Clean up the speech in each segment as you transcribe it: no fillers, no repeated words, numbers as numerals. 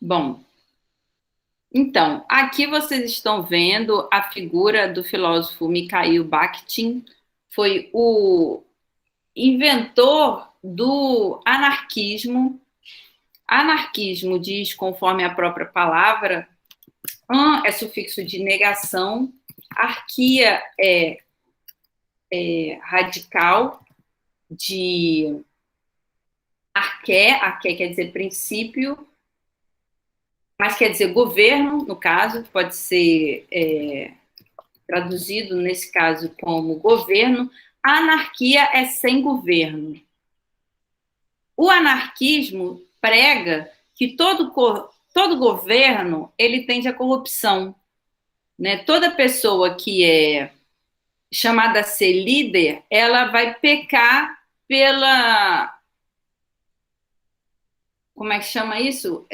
Bom, então, aqui vocês estão vendo a figura do filósofo Mikhail Bakhtin, foi o inventor do anarquismo. Anarquismo diz, conforme a própria palavra, an é sufixo de negação, arquia é radical de arqué quer dizer princípio, mas quer dizer governo, no caso, pode ser traduzido nesse caso como governo. A anarquia é sem governo. O anarquismo prega que todo governo ele tende à corrupção, né? Toda pessoa que é chamada a ser líder, ela vai pecar pela, como é que chama isso?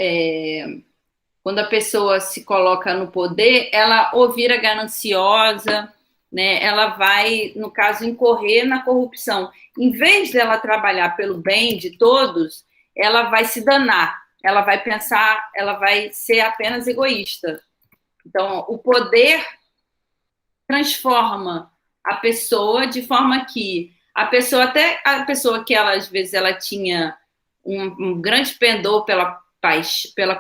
Quando a pessoa se coloca no poder, ela ou vira gananciosa, né? Ela vai, no caso, incorrer na corrupção. Em vez dela trabalhar pelo bem de todos, ela vai se danar, ela vai pensar, ela vai ser apenas egoísta. Então, o poder transforma a pessoa de forma que até a pessoa que ela às vezes ela tinha um grande pendor pela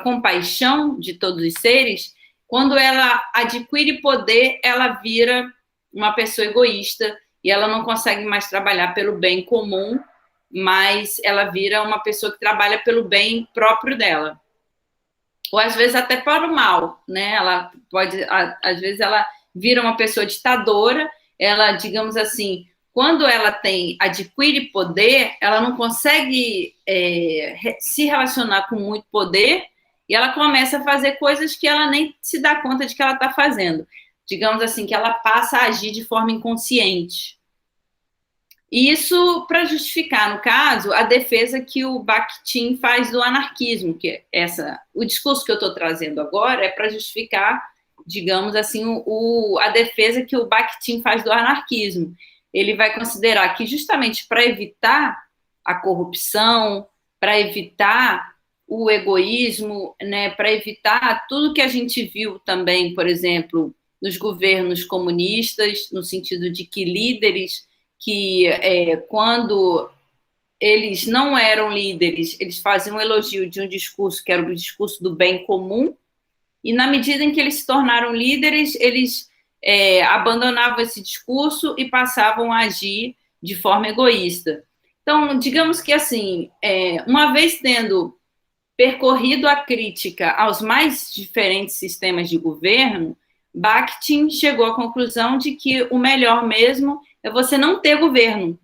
compaixão de todos os seres, quando ela adquire poder, ela vira uma pessoa egoísta e ela não consegue mais trabalhar pelo bem comum, mas ela vira uma pessoa que trabalha pelo bem próprio dela. Ou às vezes até para o mal, né? Ela pode, às vezes ela vira uma pessoa ditadora, ela, digamos assim, quando ela adquire poder, ela não consegue se relacionar com muito poder e ela começa a fazer coisas que ela nem se dá conta de que ela está fazendo. Digamos assim, que ela passa a agir de forma inconsciente. E isso para justificar, no caso, a defesa que o Bakhtin faz do anarquismo, que o discurso que eu estou trazendo agora é para justificar, digamos assim, a defesa que o Bakhtin faz do anarquismo. Ele vai considerar que justamente para evitar a corrupção, para evitar o egoísmo, né, para evitar tudo que a gente viu também, por exemplo, nos governos comunistas, no sentido de que líderes que quando eles não eram líderes, eles faziam um elogio de um discurso que era o discurso do bem comum, e na medida em que eles se tornaram líderes, eles abandonavam esse discurso e passavam a agir de forma egoísta. Então, digamos que assim, uma vez tendo percorrido a crítica aos mais diferentes sistemas de governo, Bakhtin chegou à conclusão de que o melhor mesmo é você não ter governo.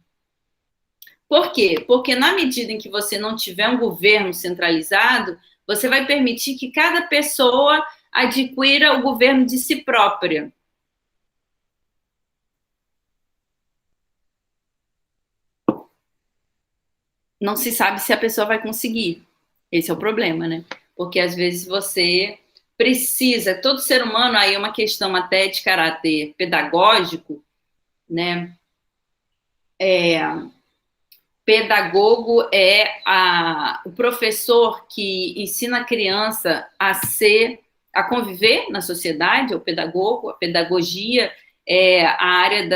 Por quê? Porque na medida em que você não tiver um governo centralizado, você vai permitir que cada pessoa adquira o governo de si própria. Não se sabe se a pessoa vai conseguir. Esse é o problema, né? Porque às vezes você precisa, todo ser humano, aí é uma questão até de caráter pedagógico, né? Pedagogo é o professor que ensina a criança a conviver na sociedade, é o pedagogo. A pedagogia é a área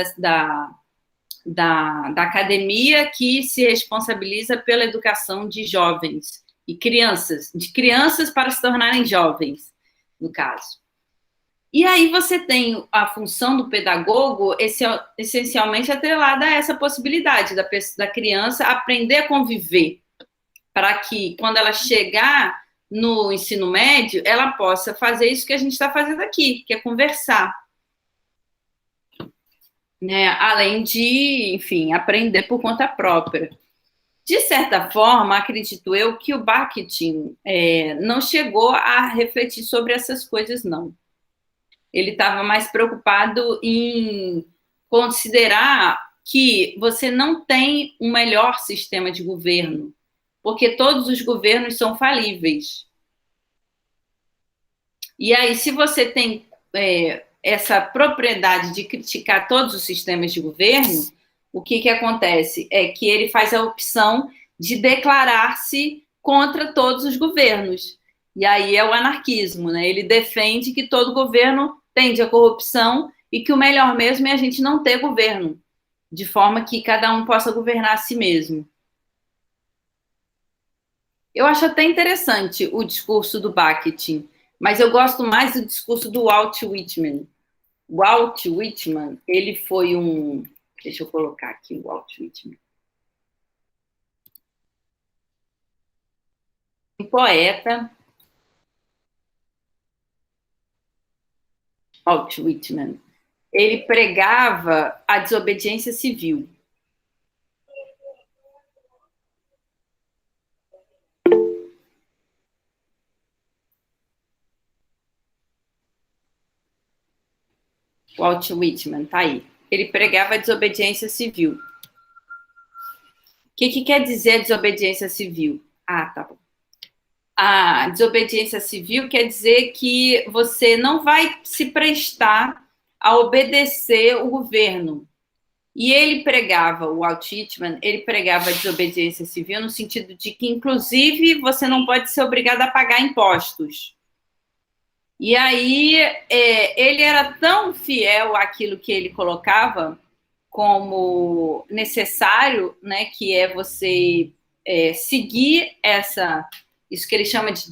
da academia que se responsabiliza pela educação de jovens e crianças, de crianças para se tornarem jovens, no caso. E aí você tem a função do pedagogo essencialmente atrelada a essa possibilidade da criança aprender a conviver, para que quando ela chegar no ensino médio, ela possa fazer isso que a gente está fazendo aqui, que é conversar, né? Além de, enfim, aprender por conta própria. De certa forma, acredito eu que o Bakhtin não chegou a refletir sobre essas coisas, não. Ele estava mais preocupado em considerar que você não tem um melhor sistema de governo, porque todos os governos são falíveis. E aí, se você tem essa propriedade de criticar todos os sistemas de governo, o que acontece? É que ele faz a opção de declarar-se contra todos os governos. E aí é o anarquismo, né? Ele defende que todo governo tende à corrupção e que o melhor mesmo é a gente não ter governo, de forma que cada um possa governar a si mesmo. Eu acho até interessante o discurso do Bakhtin, mas eu gosto mais do discurso do Walt Whitman. Walt Whitman, ele foi um... Deixa eu colocar aqui o Walt Whitman. Um poeta, Walt Whitman. Ele pregava a desobediência civil. Walt Whitman, tá aí. Ele pregava a desobediência civil. O que quer dizer desobediência civil? Ah, tá bom. A desobediência civil quer dizer que você não vai se prestar a obedecer o governo. E ele pregava, o Walt Whitman, ele pregava a desobediência civil no sentido de que, inclusive, você não pode ser obrigado a pagar impostos. E aí, ele era tão fiel àquilo que ele colocava como necessário, né, que é você seguir isso que ele chama de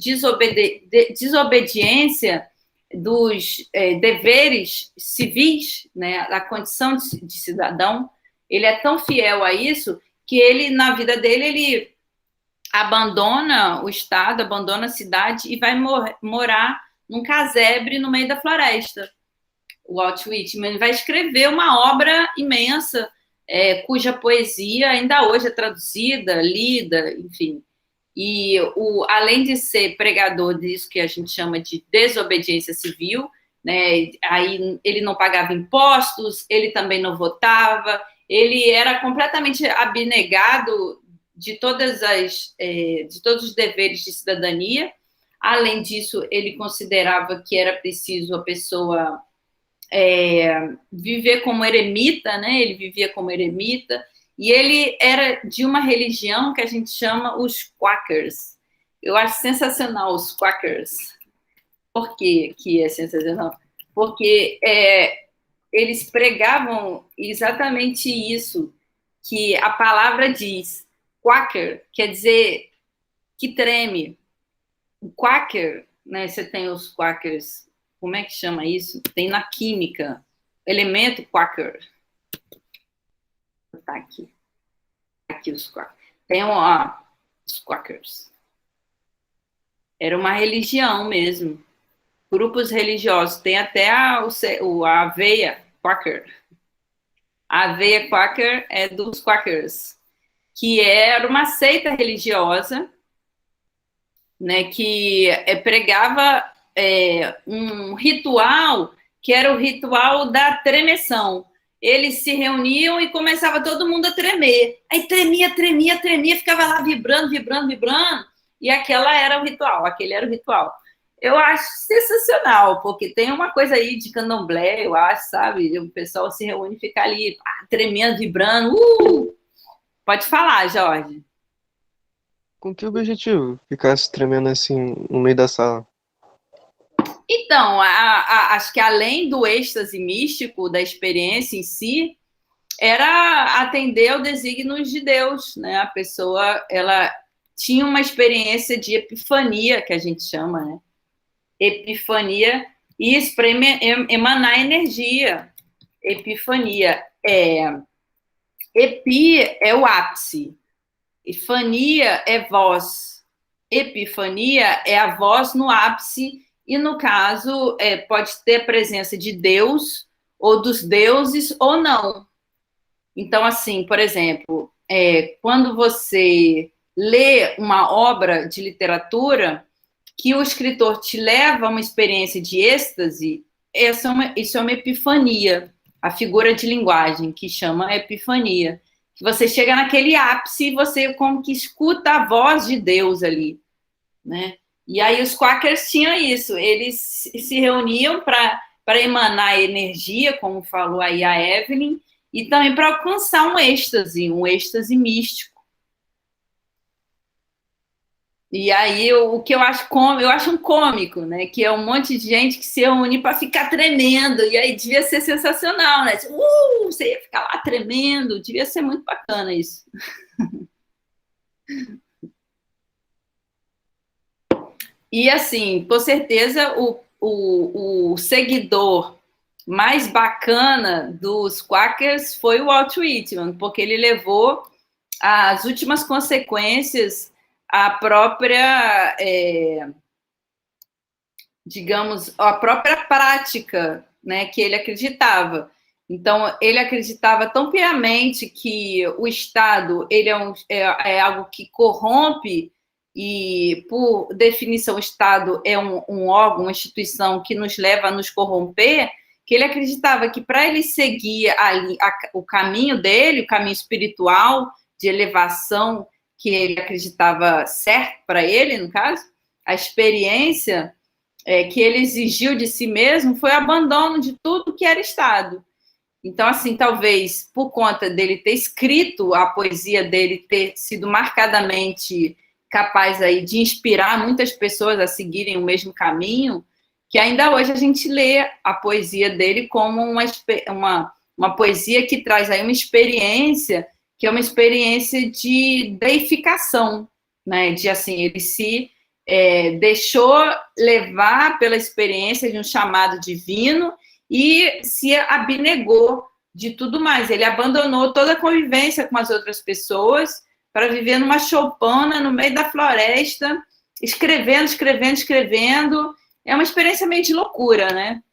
desobediência dos deveres civis, né, da condição de cidadão. Ele é tão fiel a isso que ele, na vida dele, ele abandona o estado, abandona a cidade e vai morar num casebre no meio da floresta. O Walt Whitman vai escrever uma obra imensa, cuja poesia ainda hoje é traduzida, lida, enfim. E além de ser pregador disso que a gente chama de desobediência civil, né, aí ele não pagava impostos, ele também não votava, ele era completamente abnegado de de todos os deveres de cidadania. Além disso, ele considerava que era preciso a pessoa viver como eremita, né? Ele vivia como eremita, e ele era de uma religião que a gente chama os Quakers. Eu acho sensacional os Quakers. Por que é sensacional? Porque eles pregavam exatamente isso que a palavra diz. Quaker quer dizer que treme. O Quaker, né, você tem os Quakers, como é que chama isso? Tem na química, elemento Quaker. Tá aqui. Aqui os Quakers. Tem os Quakers. Era uma religião mesmo. Grupos religiosos. Tem até a aveia Quaker. A aveia Quaker é dos Quakers, que era uma seita religiosa, né, que pregava um ritual que era o ritual da tremeção. Eles se reuniam e começava todo mundo a tremer. Aí tremia, tremia, tremia, ficava lá vibrando, vibrando, vibrando, e aquele era o ritual. Eu acho sensacional, porque tem uma coisa aí de candomblé, eu acho, sabe? O pessoal se reúne e fica ali tremendo, vibrando. Pode falar, Jorge. Com que objetivo ficasse tremendo assim no meio da sala? Então, acho que além do êxtase místico da experiência em si, era atender ao desígnio de Deus, né? A pessoa, ela tinha uma experiência de epifania, que a gente chama, né? Epifania, e isso para emanar energia. Epifania epi é o ápice, e fania é voz. Epifania é a voz no ápice, e no caso pode ter a presença de Deus, ou dos deuses, ou não. Então, assim, por exemplo, quando você lê uma obra de literatura que o escritor te leva a uma experiência de êxtase, isso é uma epifania, a figura de linguagem que chama epifania. Você chega naquele ápice e você como que escuta a voz de Deus ali, né? E aí os Quakers tinham isso, eles se reuniam para emanar energia, como falou aí a Evelyn, e também para alcançar um êxtase místico. E aí, o que eu acho um cômico, né? Que é um monte de gente que se reúne para ficar tremendo. E aí devia ser sensacional, né? Tipo, você ia ficar lá tremendo. Devia ser muito bacana isso. E assim, com certeza, o seguidor mais bacana dos Quakers foi o Walt Whitman, porque ele levou as últimas consequências à própria, digamos, à própria prática, né, que ele acreditava. Então, ele acreditava tão piamente que o Estado ele é algo que corrompe e, por definição, o Estado é um órgão, uma instituição que nos leva a nos corromper, que ele acreditava que para ele seguir o caminho dele, o caminho espiritual de elevação que ele acreditava certo para ele, no caso, a experiência que ele exigiu de si mesmo foi abandono de tudo que era Estado. Então, assim, talvez por conta dele ter escrito a poesia dele, ter sido marcadamente capaz aí de inspirar muitas pessoas a seguirem o mesmo caminho, que ainda hoje a gente lê a poesia dele como uma poesia que traz aí uma experiência, que é uma experiência de deificação, né? De assim, ele se deixou levar pela experiência de um chamado divino e se abnegou de tudo mais. Ele abandonou toda a convivência com as outras pessoas para viver numa choupana no meio da floresta, escrevendo, escrevendo, escrevendo. É uma experiência meio de loucura, né?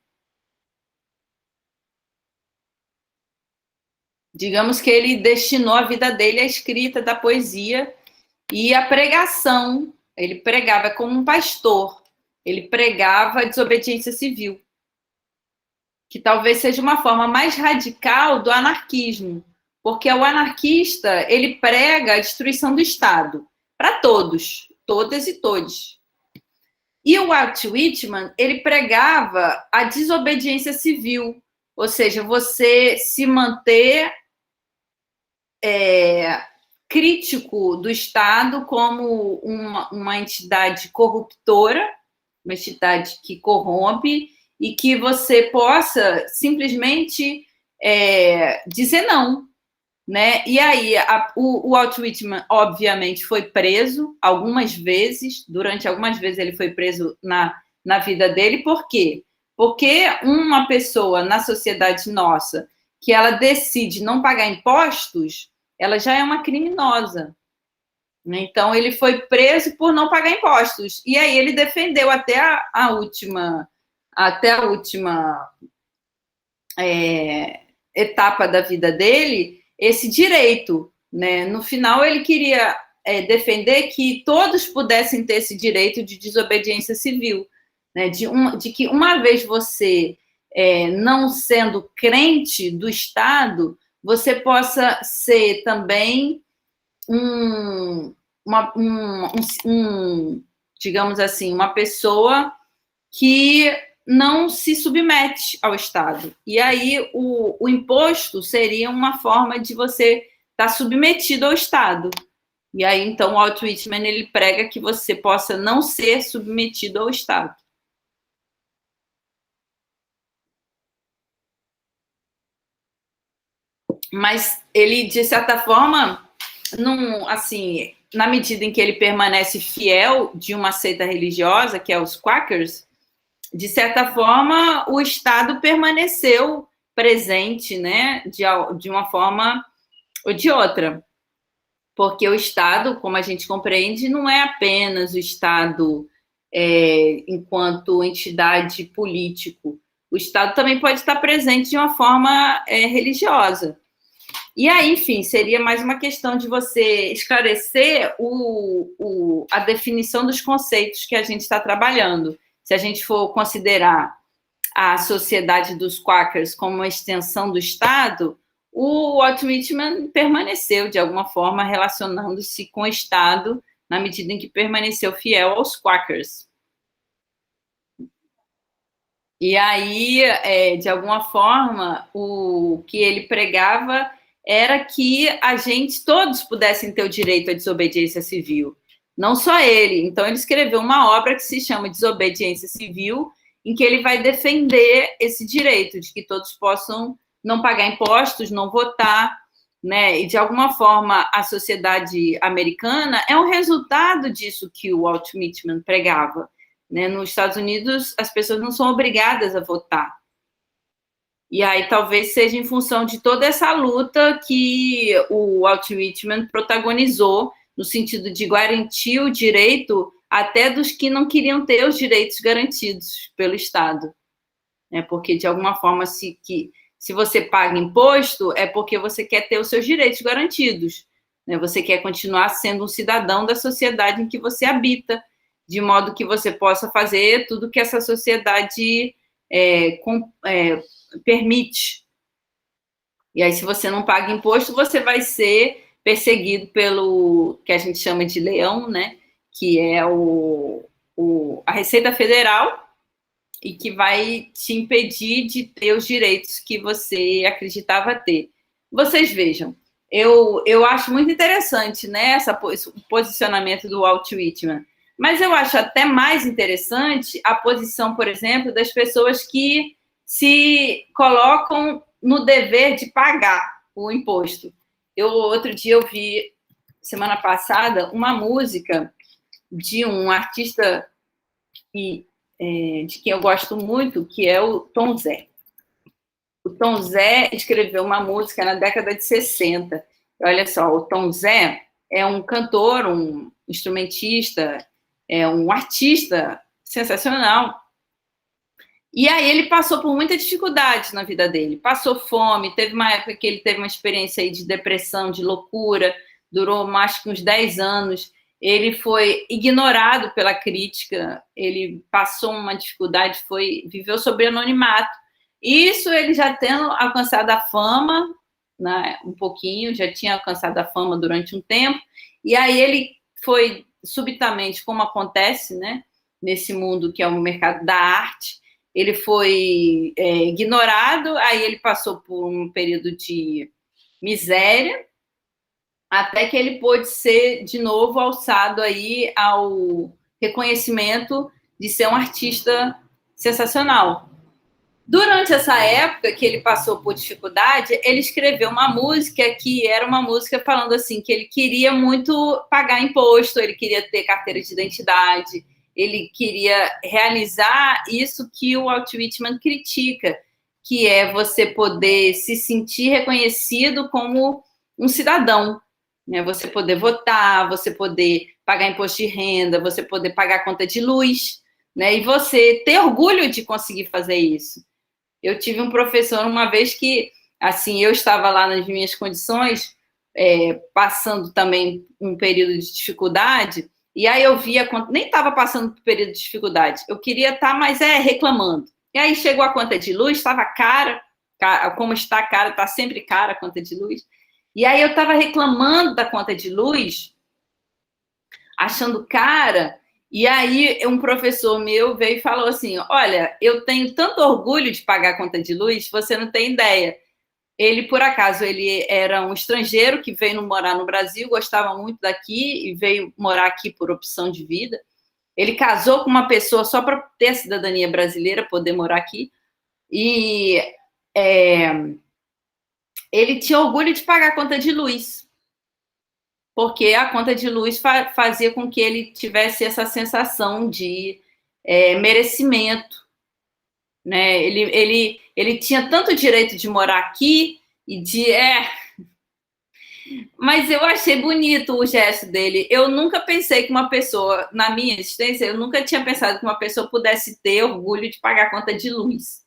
Digamos que ele destinou a vida dele à escrita da poesia e à pregação. Ele pregava como um pastor. Ele pregava a desobediência civil, que talvez seja uma forma mais radical do anarquismo, porque o anarquista ele prega a destruição do Estado para todos, todas e todos. E o Walt Whitman ele pregava a desobediência civil, ou seja, você se manter crítico do Estado como uma entidade corruptora, uma entidade que corrompe, e que você possa simplesmente dizer não, né? E aí o Walt Whitman, obviamente, foi preso algumas vezes, durante algumas vezes ele foi preso na vida dele, por quê? Porque uma pessoa na sociedade nossa que ela decide não pagar impostos, ela já é uma criminosa. Então, ele foi preso por não pagar impostos. E aí ele defendeu até a última etapa da vida dele esse direito, né? No final, ele queria defender que todos pudessem ter esse direito de desobediência civil, né? De que uma vez você não sendo crente do Estado, você possa ser também digamos assim, uma pessoa que não se submete ao Estado. E aí o imposto seria uma forma de você estar submetido ao Estado. E aí, então, o Walt Whitman ele prega que você possa não ser submetido ao Estado. Mas ele, de certa forma, não, assim, na medida em que ele permanece fiel de uma seita religiosa, que é os Quakers, de certa forma, o Estado permaneceu presente, né, de uma forma ou de outra. Porque o Estado, como a gente compreende, não é apenas o Estado enquanto entidade político. O Estado também pode estar presente de uma forma religiosa. E aí, enfim, seria mais uma questão de você esclarecer a definição dos conceitos que a gente está trabalhando. Se a gente for considerar a sociedade dos Quakers como uma extensão do Estado, o Walt Whitman permaneceu, de alguma forma, relacionando-se com o Estado na medida em que permaneceu fiel aos Quakers. E aí, de alguma forma, o que ele pregava era que todos pudessem ter o direito à desobediência civil, Não só ele. Então, ele escreveu uma obra que se chama Desobediência Civil, em que ele vai defender esse direito de que todos possam não pagar impostos, não votar, né? E, de alguma forma, a sociedade americana é um resultado disso que o Walt Whitman pregava, né? Nos Estados Unidos, as pessoas não são obrigadas a votar. E aí talvez seja em função de toda essa luta que o Walt Whitman protagonizou, no sentido de garantir o direito até dos que não queriam ter os direitos garantidos pelo Estado. Porque, de alguma forma, se você paga imposto, é porque você quer ter os seus direitos garantidos. Você quer continuar sendo um cidadão da sociedade em que você habita, de modo que você possa fazer tudo que essa sociedade permite. E aí, se você não paga imposto, você vai ser perseguido pelo que a gente chama de leão, né? Que é a Receita Federal, e que vai te impedir de ter os direitos que você acreditava ter. Vocês vejam, eu acho muito interessante, né, o posicionamento do Walt Whitman, mas eu acho até mais interessante a posição, por exemplo, das pessoas que se colocam no dever de pagar o imposto. Outro dia eu vi, semana passada, uma música de um artista de quem eu gosto muito, que é o Tom Zé. O Tom Zé escreveu uma música na década de 60. Olha só, o Tom Zé é um cantor, um instrumentista, um artista sensacional. E aí ele passou por muita dificuldade na vida dele. Passou fome, teve uma época que ele teve uma experiência aí de depressão, de loucura, durou mais que uns 10 anos. Ele foi ignorado pela crítica, ele passou uma dificuldade, viveu sob anonimato. Isso ele já tendo alcançado a fama, né, um pouquinho, já tinha alcançado a fama durante um tempo, e aí ele foi subitamente, como acontece, né, nesse mundo que é o mercado da arte, ele foi ignorado, aí ele passou por um período de miséria, até que ele pôde ser, de novo, alçado aí ao reconhecimento de ser um artista sensacional. Durante essa época que ele passou por dificuldade, ele escreveu uma música que era uma música falando assim, que ele queria muito pagar imposto, ele queria ter carteira de identidade, ele queria realizar isso que o Walt Whitman critica, que é você poder se sentir reconhecido como um cidadão, né? Você poder votar, você poder pagar imposto de renda, você poder pagar conta de luz, né? E você ter orgulho de conseguir fazer isso. Eu tive um professor uma vez que, assim, eu estava lá nas minhas condições, passando também um período de dificuldade, e aí eu via, nem estava passando por período de dificuldade, eu queria estar, mas reclamando. E aí chegou a conta de luz, estava cara, como está cara, está sempre cara a conta de luz. E aí eu estava reclamando da conta de luz, achando cara, e aí um professor meu veio e falou assim, olha, eu tenho tanto orgulho de pagar a conta de luz, você não tem ideia. Ele, por acaso, ele era um estrangeiro que veio morar no Brasil, gostava muito daqui e veio morar aqui por opção de vida. Ele casou com uma pessoa só para ter a cidadania brasileira, poder morar aqui. E ele tinha orgulho de pagar a conta de luz, porque a conta de luz fazia com que ele tivesse essa sensação de merecimento, né? Ele tinha tanto direito de morar aqui e mas eu achei bonito o gesto dele. Eu nunca pensei que uma pessoa, na minha existência, eu nunca tinha pensado que uma pessoa pudesse ter orgulho de pagar a conta de luz.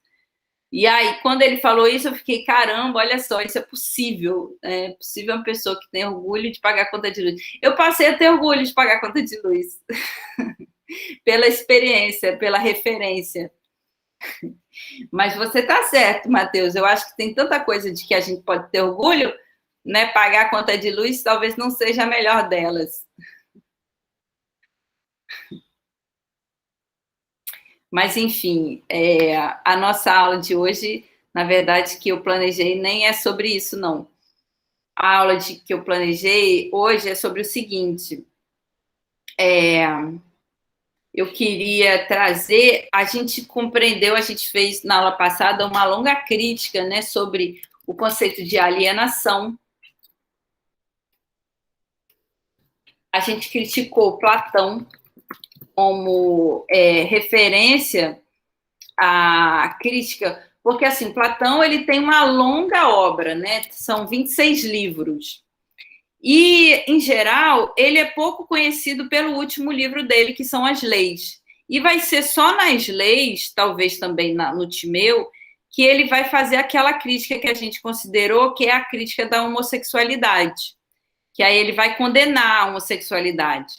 E aí, quando ele falou isso, eu fiquei, caramba, olha só, isso é possível. É possível uma pessoa que tem orgulho de pagar a conta de luz. Eu passei a ter orgulho de pagar a conta de luz. Pela experiência, pela referência. Mas você está certo, Matheus. Eu acho que tem tanta coisa de que a gente pode ter orgulho, né? Pagar a conta de luz talvez não seja a melhor delas. Mas, enfim, a nossa aula de hoje, na verdade, que eu planejei, nem é sobre isso, não. A aula que eu planejei hoje é sobre o seguinte. eu queria trazer, a gente compreendeu, a gente fez na aula passada uma longa crítica, né, sobre o conceito de alienação. A gente criticou Platão como referência à crítica, porque, assim, Platão ele tem uma longa obra, né? São 26 livros. E, em geral, ele é pouco conhecido pelo último livro dele, que são as leis. E vai ser só nas leis, talvez também no Timeu, que ele vai fazer aquela crítica que a gente considerou, que é a crítica da homossexualidade. Que aí ele vai condenar a homossexualidade.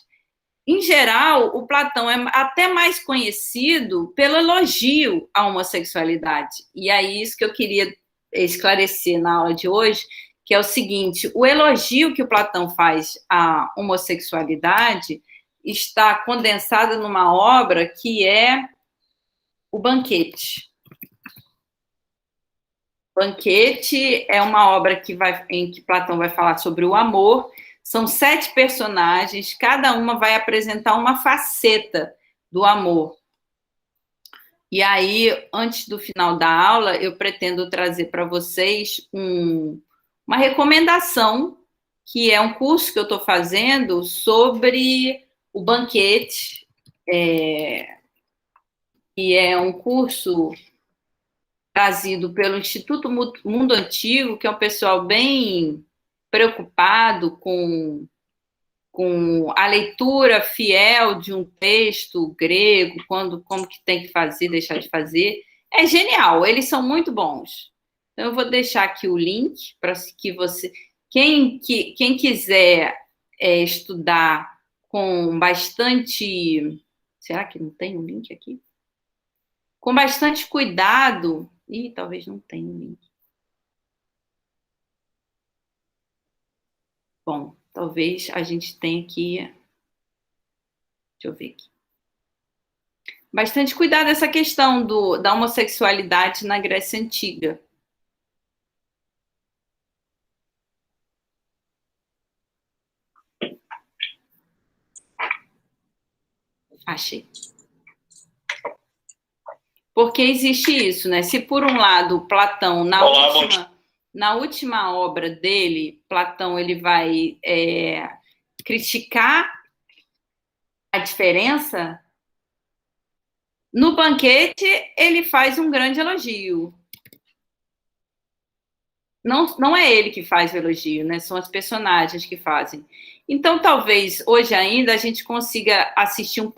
Em geral, o Platão é até mais conhecido pelo elogio à homossexualidade. E aí, isso que eu queria esclarecer na aula de hoje, que é o seguinte: o elogio que o Platão faz à homossexualidade está condensado numa obra que é O Banquete. Banquete é uma obra em que Platão vai falar sobre o amor. São 7 personagens, cada uma vai apresentar uma faceta do amor. E aí, antes do final da aula, eu pretendo trazer para vocês uma recomendação, que é um curso que eu estou fazendo sobre o Banquete, que é um curso trazido pelo Instituto Mundo Antigo, que é um pessoal bem preocupado com a leitura fiel de um texto grego, como que tem que fazer, deixar de fazer. É genial, eles são muito bons. Então, eu vou deixar aqui o link para que você... Quem quiser estudar com bastante... Será que não tem um link aqui? Com bastante cuidado... Ih, talvez não tenha um link. Bom, talvez a gente tenha que... Deixa eu ver aqui. Bastante cuidado essa questão da homossexualidade na Grécia Antiga. Achei. Porque existe isso, né? Se por um lado Platão, na última obra dele, Platão ele vai criticar a diferença, no Banquete ele faz um grande elogio. Não é ele que faz o elogio, né? São as personagens que fazem. Então, talvez hoje ainda a gente consiga assistir um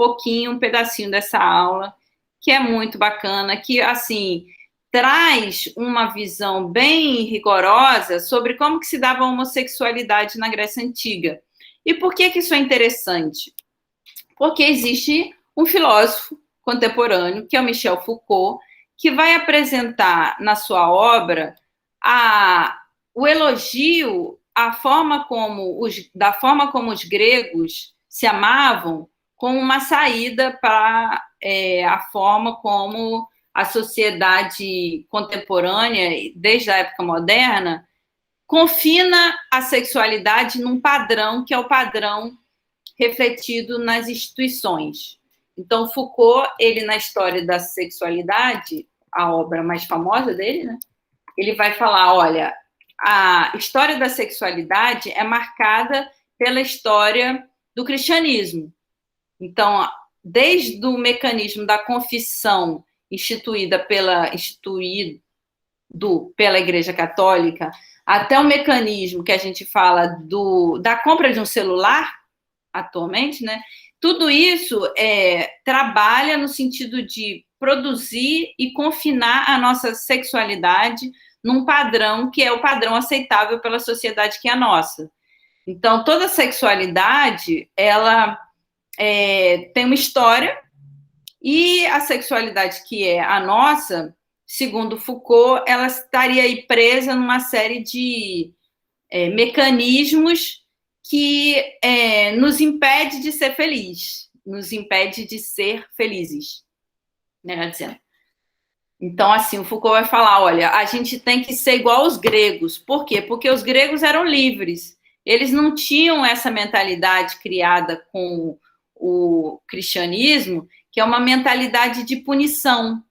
pedacinho dessa aula, que é muito bacana, que, assim, traz uma visão bem rigorosa sobre como que se dava a homossexualidade na Grécia Antiga. E por que isso é interessante? Porque existe um filósofo contemporâneo, que é o Michel Foucault, que vai apresentar na sua obra o elogio da forma como os gregos se amavam, como uma saída para a forma como a sociedade contemporânea, desde a época moderna, confina a sexualidade num padrão que é o padrão refletido nas instituições. Então, Foucault, ele na História da Sexualidade, a obra mais famosa dele, né? Ele vai falar, olha, a história da sexualidade é marcada pela história do cristianismo. Então, desde o mecanismo da confissão instituído pela Igreja Católica, até o mecanismo que a gente fala da compra de um celular, atualmente, né? Tudo isso trabalha no sentido de produzir e confinar a nossa sexualidade num padrão que é o padrão aceitável pela sociedade que é a nossa. Então, toda sexualidade, ela tem uma história, e a sexualidade que é a nossa, segundo Foucault, ela estaria aí presa numa série de mecanismos que nos impede de ser feliz, nos impede de ser felizes, né, dizendo. Então, assim, o Foucault vai falar, olha, a gente tem que ser igual aos gregos. Por quê? Porque os gregos eram livres. Eles não tinham essa mentalidade criada com o cristianismo, que é uma mentalidade de punição.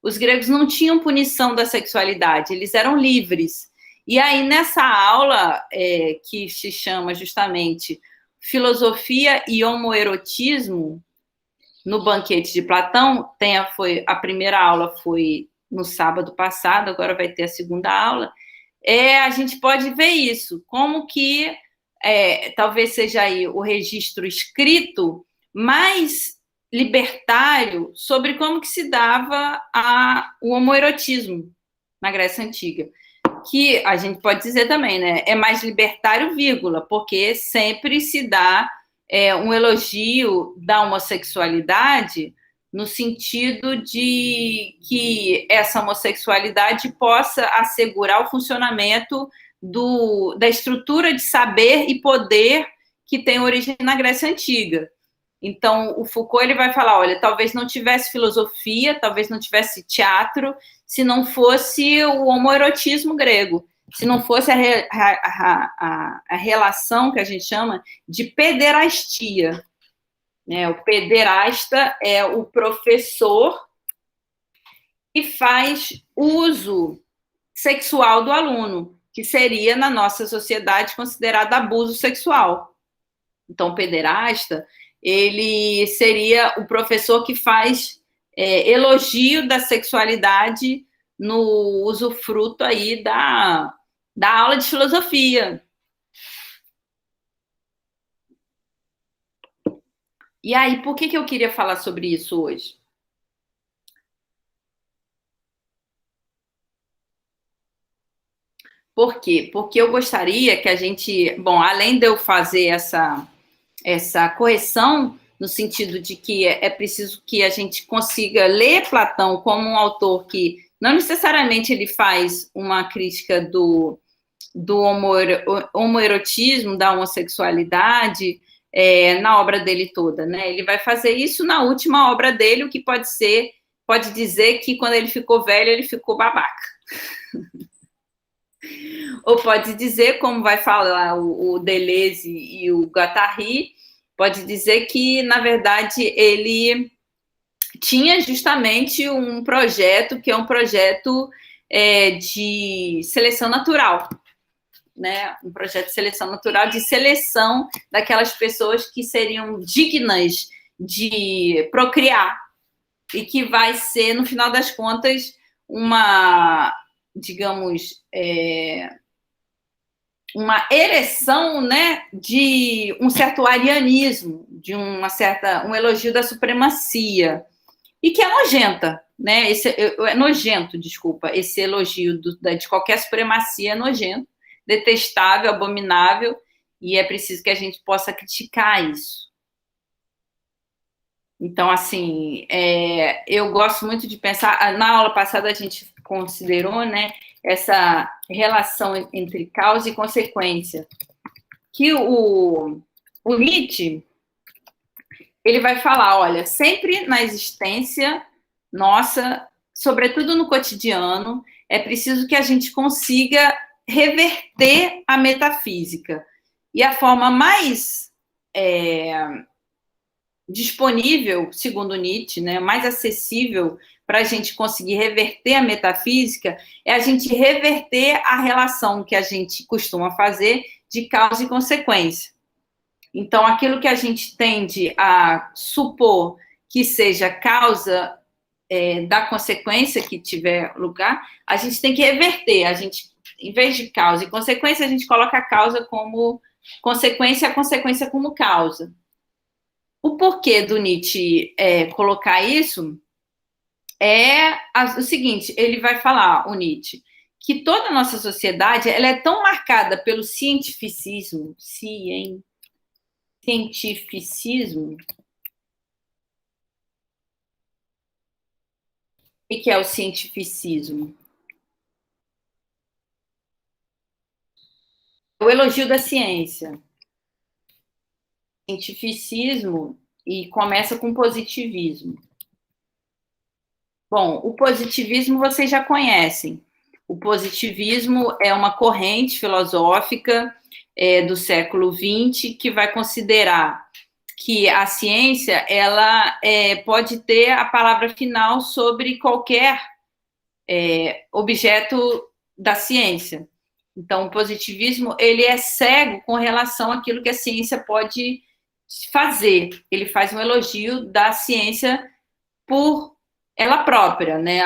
Os gregos não tinham punição da sexualidade, eles eram livres. E aí, nessa aula, que se chama justamente Filosofia e Homoerotismo, no Banquete de Platão, a primeira aula foi no sábado passado, agora vai ter a segunda aula, a gente pode ver isso, como que talvez seja aí o registro escrito mais libertário sobre como que se dava o homoerotismo na Grécia Antiga. Que a gente pode dizer também, né? É mais libertário, vírgula, porque sempre se dá um elogio da homossexualidade no sentido de que essa homossexualidade possa assegurar o funcionamento da estrutura de saber e poder que tem origem na Grécia Antiga. Então, o Foucault ele vai falar, olha, talvez não tivesse filosofia, talvez não tivesse teatro, se não fosse o homoerotismo grego, se não fosse a relação que a gente chama de pederastia. Né? O pederasta é o professor que faz uso sexual do aluno, que seria, na nossa sociedade, considerado abuso sexual. Então, o pederasta, ele seria o professor que faz elogio da sexualidade no usufruto aí da aula de filosofia. E aí, por que eu queria falar sobre isso hoje? Por quê? Porque eu gostaria que a gente, bom, além de eu fazer essa correção, no sentido de que é preciso que a gente consiga ler Platão como um autor que não necessariamente ele faz uma crítica do homoerotismo, da homossexualidade, na obra dele toda, né? Ele vai fazer isso na última obra dele, o que pode dizer que quando ele ficou velho, ele ficou babaca. Ou pode dizer, como vai falar o Deleuze e o Guattari, pode dizer que, na verdade, ele tinha justamente um projeto que é um projeto de seleção natural, né? Um projeto de seleção natural, de seleção daquelas pessoas que seriam dignas de procriar e que vai ser, no final das contas, uma, digamos, uma ereção, né, de um certo arianismo, de um elogio da supremacia, e que é nojenta, né? É nojento, desculpa, esse elogio de qualquer supremacia é nojento, detestável, abominável, e é preciso que a gente possa criticar isso. Então, assim, eu gosto muito de pensar, na aula passada a gente considerou, né, essa relação entre causa e consequência, que o Nietzsche, ele vai falar, olha, sempre na existência nossa, sobretudo no cotidiano, é preciso que a gente consiga reverter a metafísica. E a forma mais disponível, segundo Nietzsche, né, mais acessível para a gente conseguir reverter a metafísica é a gente reverter a relação que a gente costuma fazer de causa e consequência. Então, aquilo que a gente tende a supor que seja causa da consequência que tiver lugar, a gente tem que reverter. A gente, em vez de causa e consequência, a gente coloca a causa como consequência, a consequência como causa. O porquê do Nietzsche colocar isso o seguinte, ele vai falar, o Nietzsche, que toda a nossa sociedade ela é tão marcada pelo cientificismo, O que é o cientificismo? O elogio da ciência. Cientificismo e começa com positivismo. Bom, o positivismo vocês já conhecem. O positivismo é uma corrente filosófica do século XX que vai considerar que a ciência ela pode ter a palavra final sobre qualquer objeto da ciência. Então, o positivismo ele é cego com relação àquilo que a ciência pode fazer. Ele faz um elogio da ciência por ela própria, né?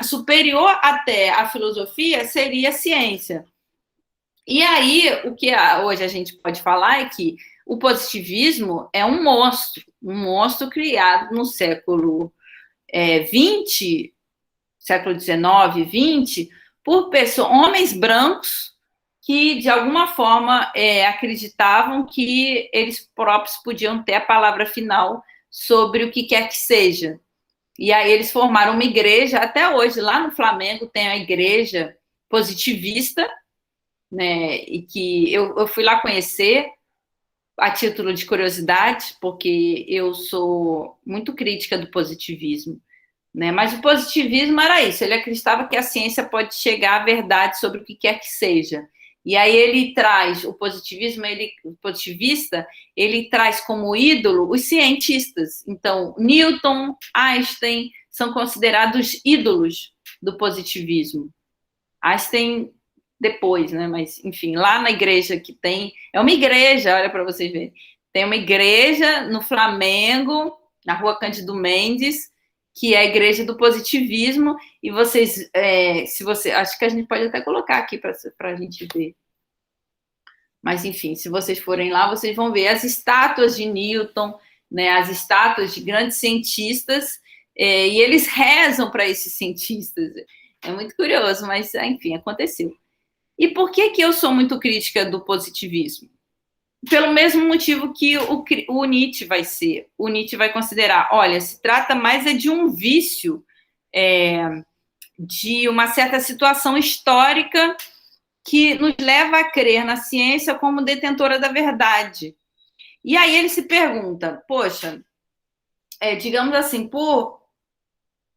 Superior até à filosofia seria a ciência. E aí, o que hoje a gente pode falar é que o positivismo é um monstro criado no século XX, século XIX, XX, por homens brancos que, de alguma forma, acreditavam que eles próprios podiam ter a palavra final sobre o que quer que seja. E aí eles formaram uma igreja, até hoje, lá no Flamengo tem a igreja positivista, né, e que eu fui lá conhecer a título de curiosidade, porque eu sou muito crítica do positivismo, né, mas o positivismo era isso, ele acreditava que a ciência pode chegar à verdade sobre o que quer que seja. E aí ele traz o positivismo, o positivista, ele traz como ídolo os cientistas. Então, Newton, Einstein são considerados ídolos do positivismo. Einstein depois, né? Mas, enfim, lá na igreja que tem... É uma igreja, olha para vocês verem. Tem uma igreja no Flamengo, na Rua Cândido Mendes, que é a igreja do positivismo, e vocês, acho que a gente pode até colocar aqui para a gente ver. Mas, enfim, se vocês forem lá, vocês vão ver as estátuas de Newton, né, as estátuas de grandes cientistas, e eles rezam para esses cientistas. É muito curioso, mas, enfim, aconteceu. E por que eu sou muito crítica do positivismo? Pelo mesmo motivo que o Nietzsche vai ser. O Nietzsche vai considerar, olha, se trata mais de um vício, de uma certa situação histórica que nos leva a crer na ciência como detentora da verdade. E aí ele se pergunta, poxa, digamos assim,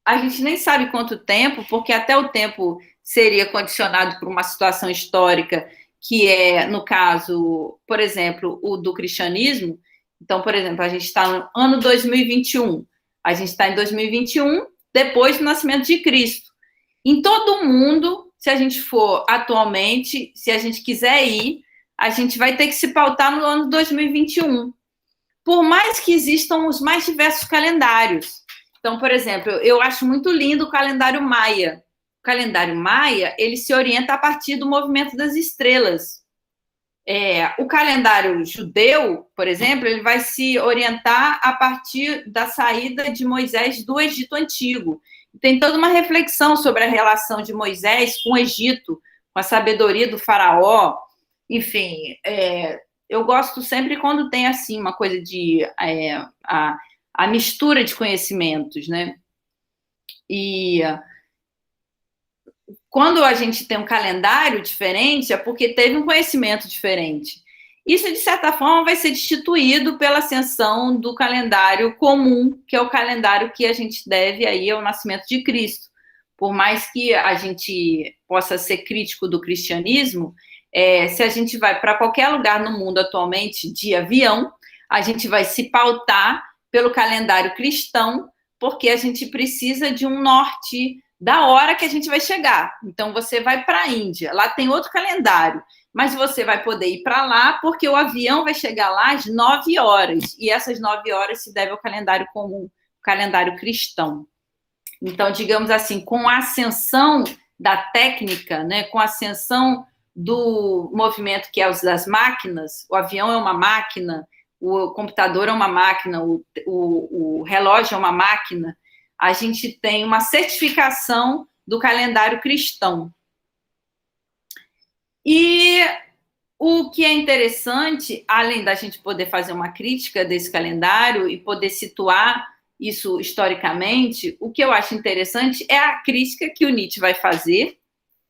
a gente nem sabe quanto tempo, porque até o tempo seria condicionado por uma situação histórica que é, no caso, por exemplo, o do cristianismo. Então, por exemplo, a gente está no ano 2021, a gente está em 2021, depois do nascimento de Cristo. Em todo o mundo, se a gente for atualmente, se a gente quiser ir, a gente vai ter que se pautar no ano 2021. Por mais que existam os mais diversos calendários. Então, por exemplo, eu acho muito lindo o calendário maia. O calendário maia, ele se orienta a partir do movimento das estrelas. O calendário judeu, por exemplo, ele vai se orientar a partir da saída de Moisés do Egito Antigo. Tem toda uma reflexão sobre a relação de Moisés com o Egito, com a sabedoria do faraó. Enfim, eu gosto sempre quando tem, assim, uma coisa de... a mistura de conhecimentos, né? E quando a gente tem um calendário diferente, é porque teve um conhecimento diferente. Isso, de certa forma, vai ser destituído pela ascensão do calendário comum, que é o calendário que a gente deve aí ao nascimento de Cristo. Por mais que a gente possa ser crítico do cristianismo, se a gente vai para qualquer lugar no mundo atualmente de avião, a gente vai se pautar pelo calendário cristão, porque a gente precisa de um norte da hora que a gente vai chegar. Então, você vai para a Índia, lá tem outro calendário, mas você vai poder ir para lá porque o avião vai chegar lá às 9 horas, e essas 9 horas se deve ao calendário comum, o calendário cristão. Então, digamos assim, com a ascensão da técnica, né, com a ascensão do movimento que é os das máquinas, o avião é uma máquina, o computador é uma máquina, o relógio é uma máquina, a gente tem uma certificação do calendário cristão. E o que é interessante, além da gente poder fazer uma crítica desse calendário e poder situar isso historicamente, o que eu acho interessante é a crítica que o Nietzsche vai fazer,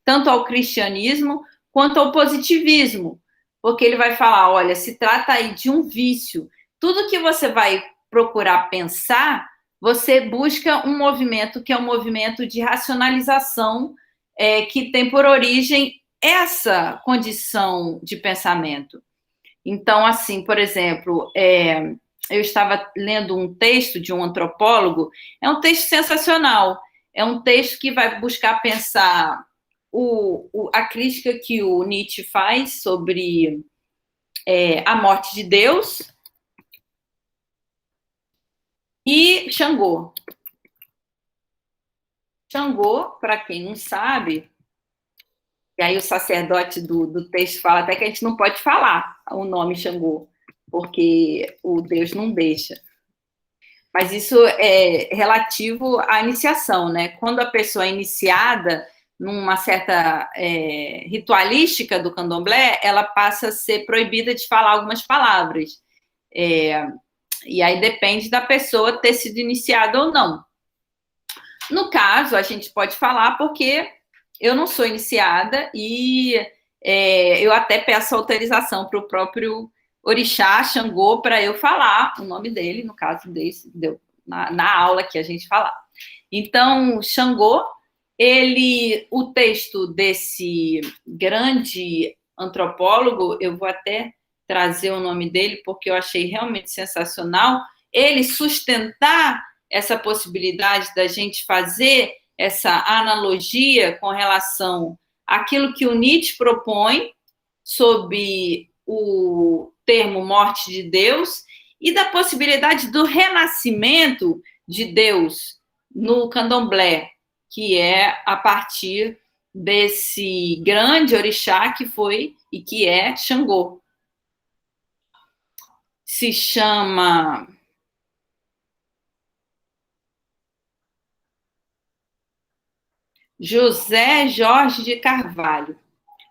tanto ao cristianismo quanto ao positivismo, porque ele vai falar, olha, se trata aí de um vício. Tudo que você vai procurar pensar, você busca um movimento que é um movimento de racionalização, que tem por origem essa condição de pensamento. Então, assim, por exemplo, eu estava lendo um texto de um antropólogo, é um texto sensacional, é um texto que vai buscar pensar a crítica que o Nietzsche faz sobre a morte de Deus e Xangô. Xangô, para quem não sabe, e aí o sacerdote do texto fala até que a gente não pode falar o nome Xangô, porque o Deus não deixa. Mas isso é relativo à iniciação, né? Quando a pessoa é iniciada numa certa ritualística do candomblé, ela passa a ser proibida de falar algumas palavras. E aí depende da pessoa ter sido iniciada ou não. No caso, a gente pode falar porque eu não sou iniciada e eu até peço autorização para o próprio orixá, Xangô, para eu falar o nome dele, no caso desse, na aula que a gente falar. Então, Xangô, o texto desse grande antropólogo, eu vou até trazer o nome dele, porque eu achei realmente sensacional, ele sustentar essa possibilidade da gente fazer essa analogia com relação àquilo que o Nietzsche propõe sob o termo morte de Deus e da possibilidade do renascimento de Deus no candomblé, que é a partir desse grande orixá que foi e que é Xangô. Se chama José Jorge de Carvalho,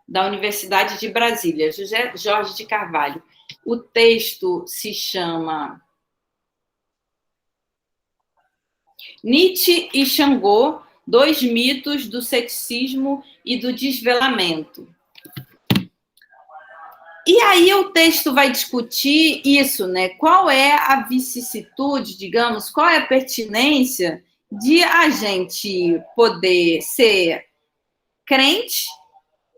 da Universidade de Brasília, José Jorge de Carvalho. O texto se chama Nietzsche e Xangô, dois mitos do ceticismo e do desvelamento. E aí o texto vai discutir isso, né? Qual é a vicissitude, digamos, qual é a pertinência de a gente poder ser crente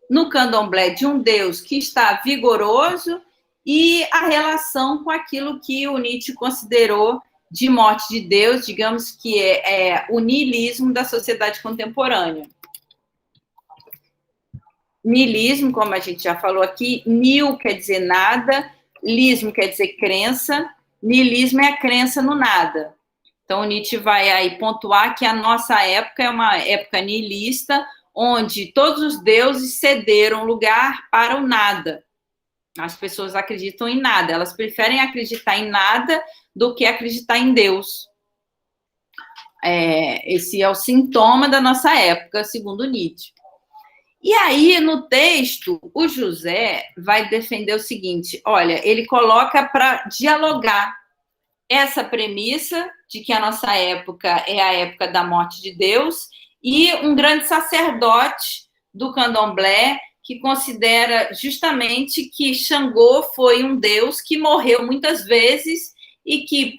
no candomblé de um Deus que está vigoroso e a relação com aquilo que o Nietzsche considerou de morte de Deus, digamos que é o niilismo da sociedade contemporânea. Niilismo, como a gente já falou aqui, nil quer dizer nada, lismo quer dizer crença, niilismo é a crença no nada. Então, Nietzsche vai aí pontuar que a nossa época é uma época niilista, onde todos os deuses cederam lugar para o nada. As pessoas acreditam em nada, elas preferem acreditar em nada do que acreditar em Deus. Esse é o sintoma da nossa época, segundo Nietzsche. E aí, no texto, o José vai defender o seguinte, olha, ele coloca para dialogar essa premissa de que a nossa época é a época da morte de Deus e um grande sacerdote do candomblé que considera justamente que Xangô foi um deus que morreu muitas vezes e que,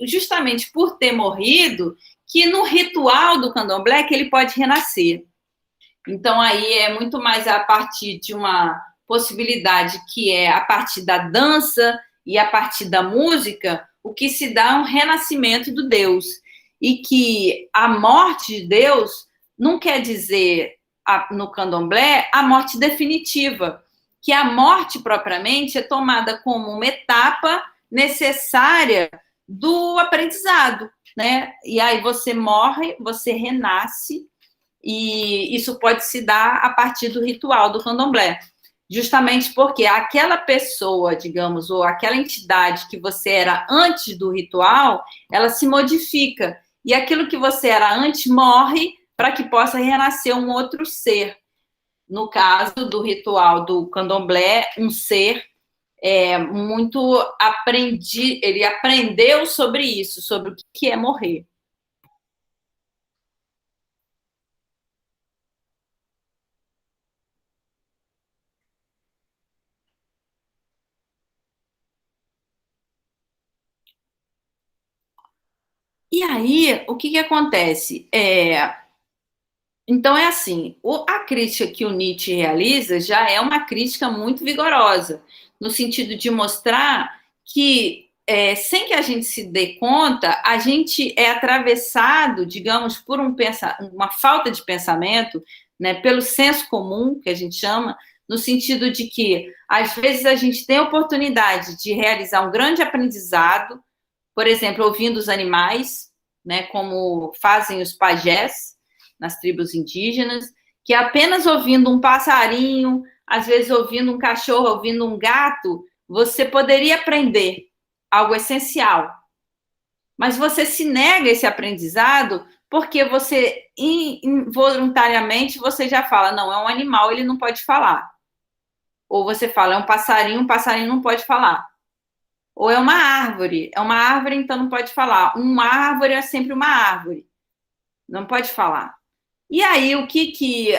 justamente por ter morrido, que no ritual do candomblé que ele pode renascer. Então, aí é muito mais a partir de uma possibilidade que é a partir da dança e a partir da música, o que se dá um renascimento do Deus. E que a morte de Deus não quer dizer, no candomblé, a morte definitiva, que a morte propriamente é tomada como uma etapa necessária do aprendizado, né? E aí você morre, você renasce, e isso pode se dar a partir do ritual do candomblé. Justamente porque aquela pessoa, digamos, ou aquela entidade que você era antes do ritual, ela se modifica. E aquilo que você era antes morre para que possa renascer um outro ser. No caso do ritual do candomblé, um ser muito ele aprendeu sobre isso, sobre o que é morrer. E aí, o que acontece? Então, é assim, a crítica que o Nietzsche realiza já é uma crítica muito vigorosa, no sentido de mostrar que sem que a gente se dê conta, a gente é atravessado, digamos, por uma falta de pensamento, né, pelo senso comum, que a gente chama, no sentido de que, às vezes, a gente tem a oportunidade de realizar um grande aprendizado, por exemplo, ouvindo os animais, né, como fazem os pajés nas tribos indígenas, que apenas ouvindo um passarinho, às vezes ouvindo um cachorro, ouvindo um gato, você poderia aprender algo essencial. Mas você se nega esse aprendizado porque você, involuntariamente, você já fala, não, é um animal, ele não pode falar. Ou você fala, é um passarinho não pode falar. Ou é uma árvore, então não pode falar. Uma árvore é sempre uma árvore, não pode falar. E aí, o que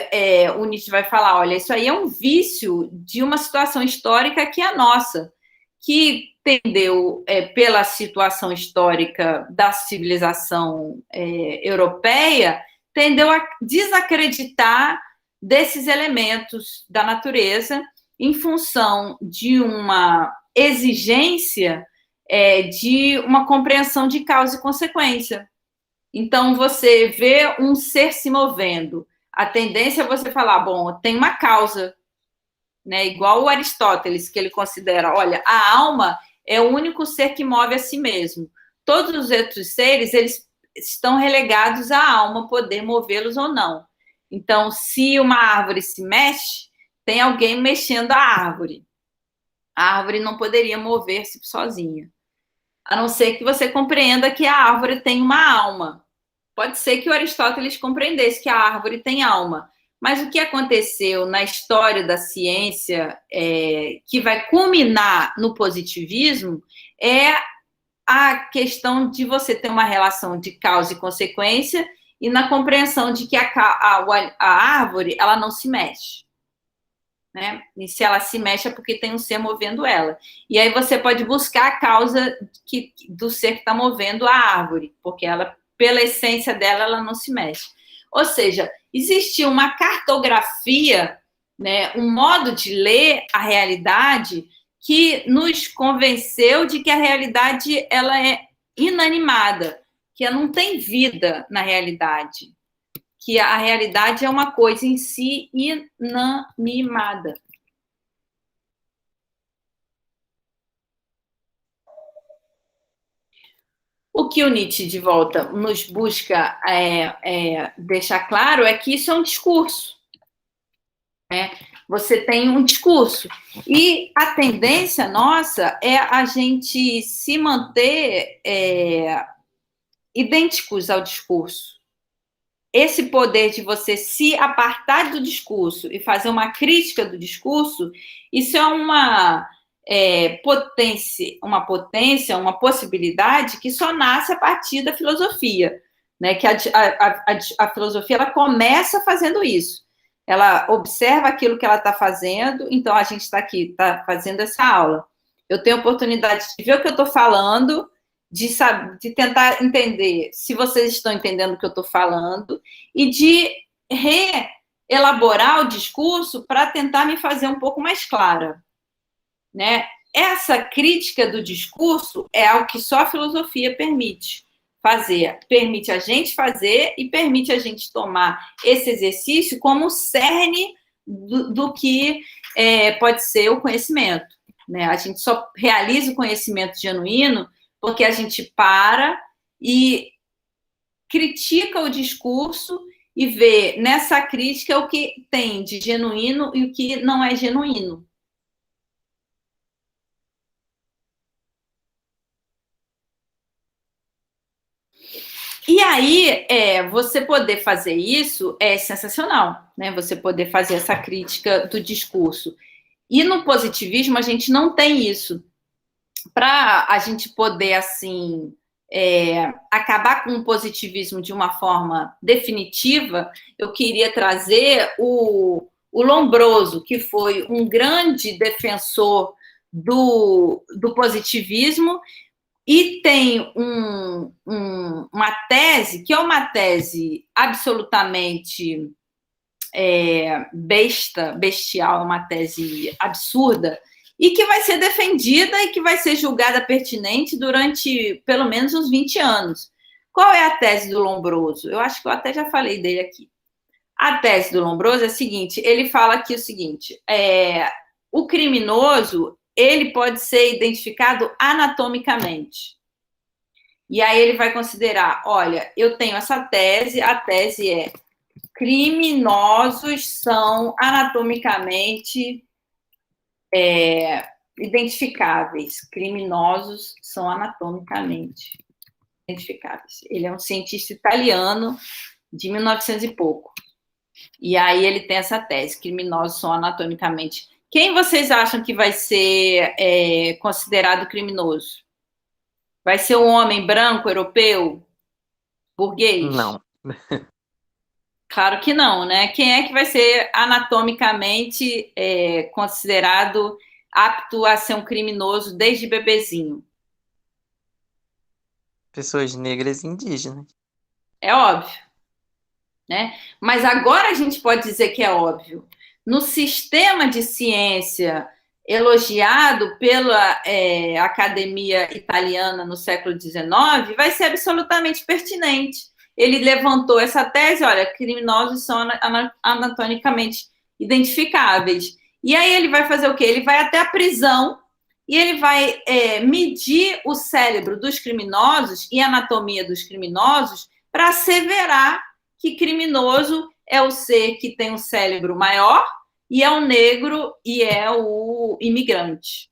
o Nietzsche vai falar? Olha, isso aí é um vício de uma situação histórica que é a nossa, que tendeu, pela situação histórica da civilização europeia, tendeu a desacreditar desses elementos da natureza em função de uma exigência de uma compreensão de causa e consequência. Então, você vê um ser se movendo, a tendência é você falar, bom, tem uma causa, né? Igual o Aristóteles, que ele considera, olha, a alma é o único ser que move a si mesmo. Todos os outros seres, eles estão relegados à alma poder movê-los ou não. Então, se uma árvore se mexe, tem alguém mexendo a árvore. A árvore não poderia mover-se sozinha. A não ser que você compreenda que a árvore tem uma alma. Pode ser que o Aristóteles compreendesse que a árvore tem alma, mas o que aconteceu na história da ciência, que vai culminar no positivismo, é a questão de você ter uma relação de causa e consequência e na compreensão de que a árvore ela não se mexe. Né? E se ela se mexe é porque tem um ser movendo ela. E aí você pode buscar a causa do ser que está movendo a árvore, porque ela, pela essência dela, ela não se mexe. Ou seja, existia uma cartografia, né, um modo de ler a realidade que nos convenceu de que a realidade ela é inanimada, que ela não tem vida na realidade, que a realidade é uma coisa em si inanimada. O que o Nietzsche, de volta, nos busca deixar claro é que isso é um discurso. Né? Você tem um discurso. E a tendência nossa é a gente se manter idênticos ao discurso. Esse poder de você se apartar do discurso e fazer uma crítica do discurso, isso é uma uma possibilidade que só nasce a partir da filosofia, né? Que a filosofia ela começa fazendo isso. Ela observa aquilo que ela está fazendo, então a gente está aqui, está fazendo essa aula. Eu tenho a oportunidade de ver o que eu estou falando, de tentar entender se vocês estão entendendo o que eu estou falando e de reelaborar o discurso para tentar me fazer um pouco mais clara. Né? Essa crítica do discurso é algo que só a filosofia permite fazer, permite a gente fazer e permite a gente tomar esse exercício como cerne do que pode ser o conhecimento. Né? A gente só realiza o conhecimento genuíno porque a gente para e critica o discurso e vê nessa crítica o que tem de genuíno e o que não é genuíno. E aí, você poder fazer isso é sensacional, né? Você poder fazer essa crítica do discurso. E no positivismo, a gente não tem isso. Para a gente poder, assim, acabar com o positivismo de uma forma definitiva, eu queria trazer o Lombroso, que foi um grande defensor do positivismo, e tem uma tese, que é uma tese absolutamente bestial, uma tese absurda, e que vai ser defendida e que vai ser julgada pertinente durante pelo menos uns 20 anos. Qual é a tese do Lombroso? Eu acho que eu até já falei dele aqui. A tese do Lombroso é a seguinte, ele fala aqui o seguinte, o criminoso, ele pode ser identificado anatomicamente. E aí ele vai considerar, olha, eu tenho essa tese, a tese é criminosos são anatomicamente identificáveis. Criminosos são anatomicamente identificáveis. Ele é um cientista italiano de 1900 e pouco. E aí ele tem essa tese, criminosos são anatomicamente. Quem vocês acham que vai ser considerado criminoso? Vai ser um homem branco, europeu, burguês? Não. Claro que não, né? Quem é que vai ser anatomicamente considerado apto a ser um criminoso desde bebezinho? Pessoas negras e indígenas. É óbvio, né? Mas agora a gente pode dizer que é óbvio. No sistema de ciência elogiado pela Academia Italiana no século XIX, vai ser absolutamente pertinente. Ele levantou essa tese, olha, criminosos são anatomicamente identificáveis. E aí ele vai fazer o quê? Ele vai até a prisão e ele vai medir o cérebro dos criminosos e a anatomia dos criminosos para asseverar que criminoso é o ser que tem um cérebro maior e é o negro e é o imigrante.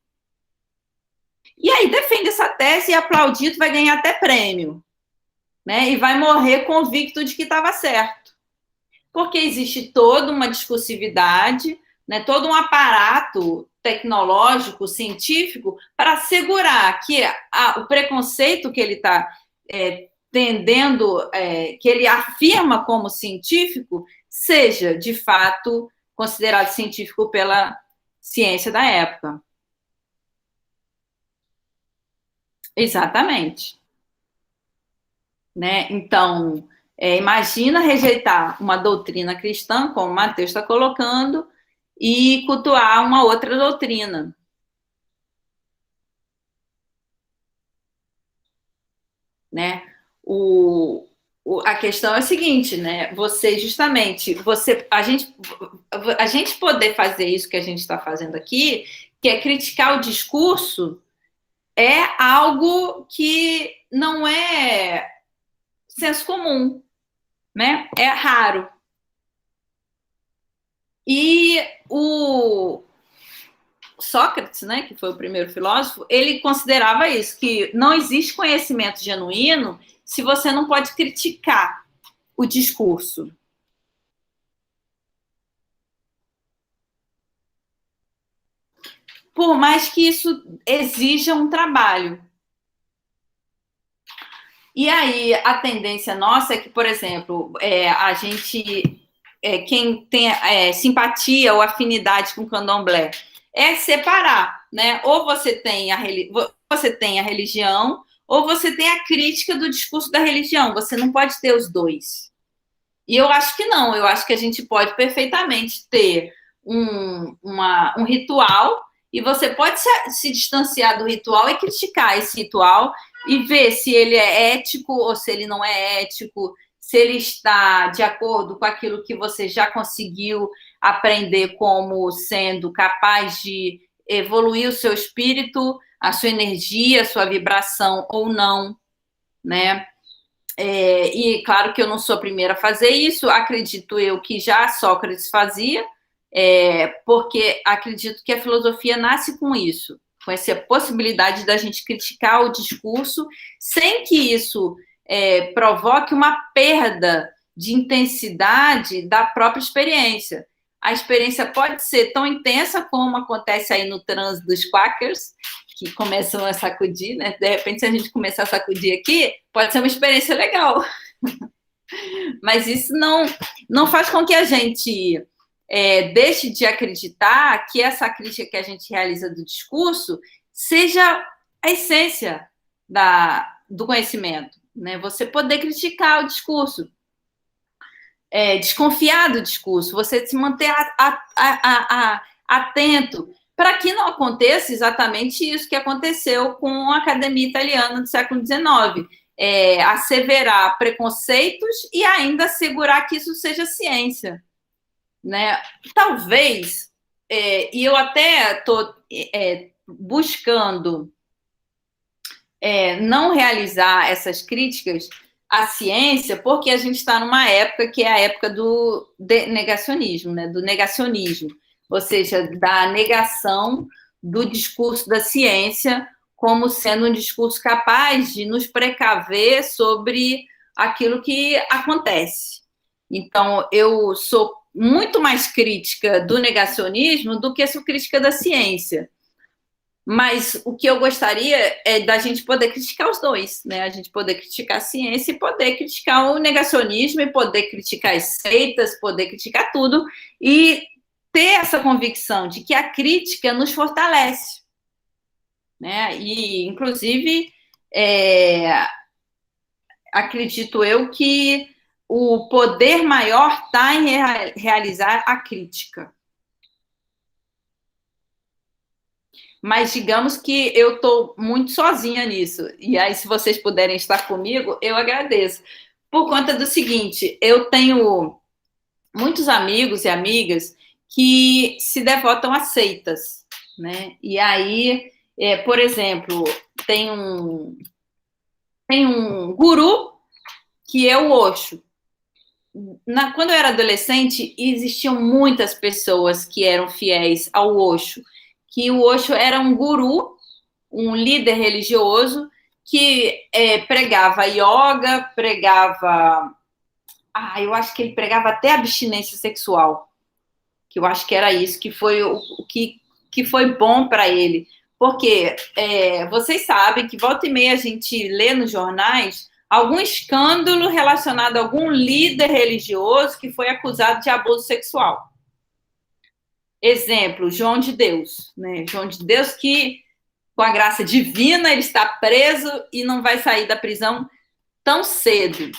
E aí defende essa tese e aplaudido, vai ganhar até prêmio, né? E vai morrer convicto de que estava certo. Porque existe toda uma discursividade, né? Todo um aparato tecnológico, científico, para assegurar que o preconceito que ele está tendendo, que ele afirma como científico, seja, de fato, considerado científico pela ciência da época. Exatamente. Né? Então, imagina rejeitar uma doutrina cristã, como Mateus está colocando, e cultuar uma outra doutrina. Né? A questão é a seguinte, né? A gente poder fazer isso que a gente está fazendo aqui, que é criticar o discurso, é algo que não é senso comum, né? É raro. E o Sócrates, né, que foi o primeiro filósofo, ele considerava isso, que não existe conhecimento genuíno se você não pode criticar o discurso. Por mais que isso exija um trabalho. E aí, a tendência nossa é que, por exemplo, a gente, quem tem simpatia ou afinidade com o candomblé, é separar, né? Ou você tem a religião, ou você tem a crítica do discurso da religião. Você não pode ter os dois. E eu acho que não. Eu acho que a gente pode perfeitamente ter um ritual e você pode se distanciar do ritual e criticar esse ritual e ver se ele é ético ou se ele não é ético, se ele está de acordo com aquilo que você já conseguiu aprender como sendo capaz de evoluir o seu espírito, a sua energia, a sua vibração ou não, né? E claro que eu não sou a primeira a fazer isso, acredito eu que já Sócrates fazia, porque acredito que a filosofia nasce com isso, com essa possibilidade da gente criticar o discurso sem que isso provoque uma perda de intensidade da própria experiência. A experiência pode ser tão intensa como acontece aí no transe dos Quakers, que começam a sacudir, né? De repente, se a gente começar a sacudir aqui, pode ser uma experiência legal. Mas isso não faz com que a gente deixe de acreditar que essa crítica que a gente realiza do discurso seja a essência do conhecimento, né? Você poder criticar o discurso, desconfiar do discurso, você se manter atento, para que não aconteça exatamente isso que aconteceu com a Academia Italiana do século XIX, asseverar preconceitos e ainda assegurar que isso seja ciência, né? Talvez, e eu até estou buscando não realizar essas críticas à ciência, porque a gente está numa época que é a época do negacionismo, né? Do negacionismo, ou seja, da negação do discurso da ciência como sendo um discurso capaz de nos precaver sobre aquilo que acontece. Então, eu sou muito mais crítica do negacionismo do que sou crítica da ciência. Mas o que eu gostaria é da gente poder criticar os dois, né? A gente poder criticar a ciência e poder criticar o negacionismo e poder criticar as seitas, poder criticar tudo e ter essa convicção de que a crítica nos fortalece, né? E, inclusive, acredito eu que o poder maior está em realizar a crítica. Mas digamos que eu estou muito sozinha nisso. E aí, se vocês puderem estar comigo, eu agradeço. Por conta do seguinte, eu tenho muitos amigos e amigas que se devotam a seitas, né? E aí, por exemplo, tem um guru que é o Osho. Quando eu era adolescente, existiam muitas pessoas que eram fiéis ao Osho, que o Osho era um guru, um líder religioso que pregava yoga, pregava... eu acho que ele pregava até abstinência sexual, que eu acho que era isso, que foi o que foi bom para ele. Porque vocês sabem que volta e meia a gente lê nos jornais algum escândalo relacionado a algum líder religioso que foi acusado de abuso sexual. Exemplo, João de Deus, né? João de Deus que, com a graça divina, ele está preso e não vai sair da prisão tão cedo.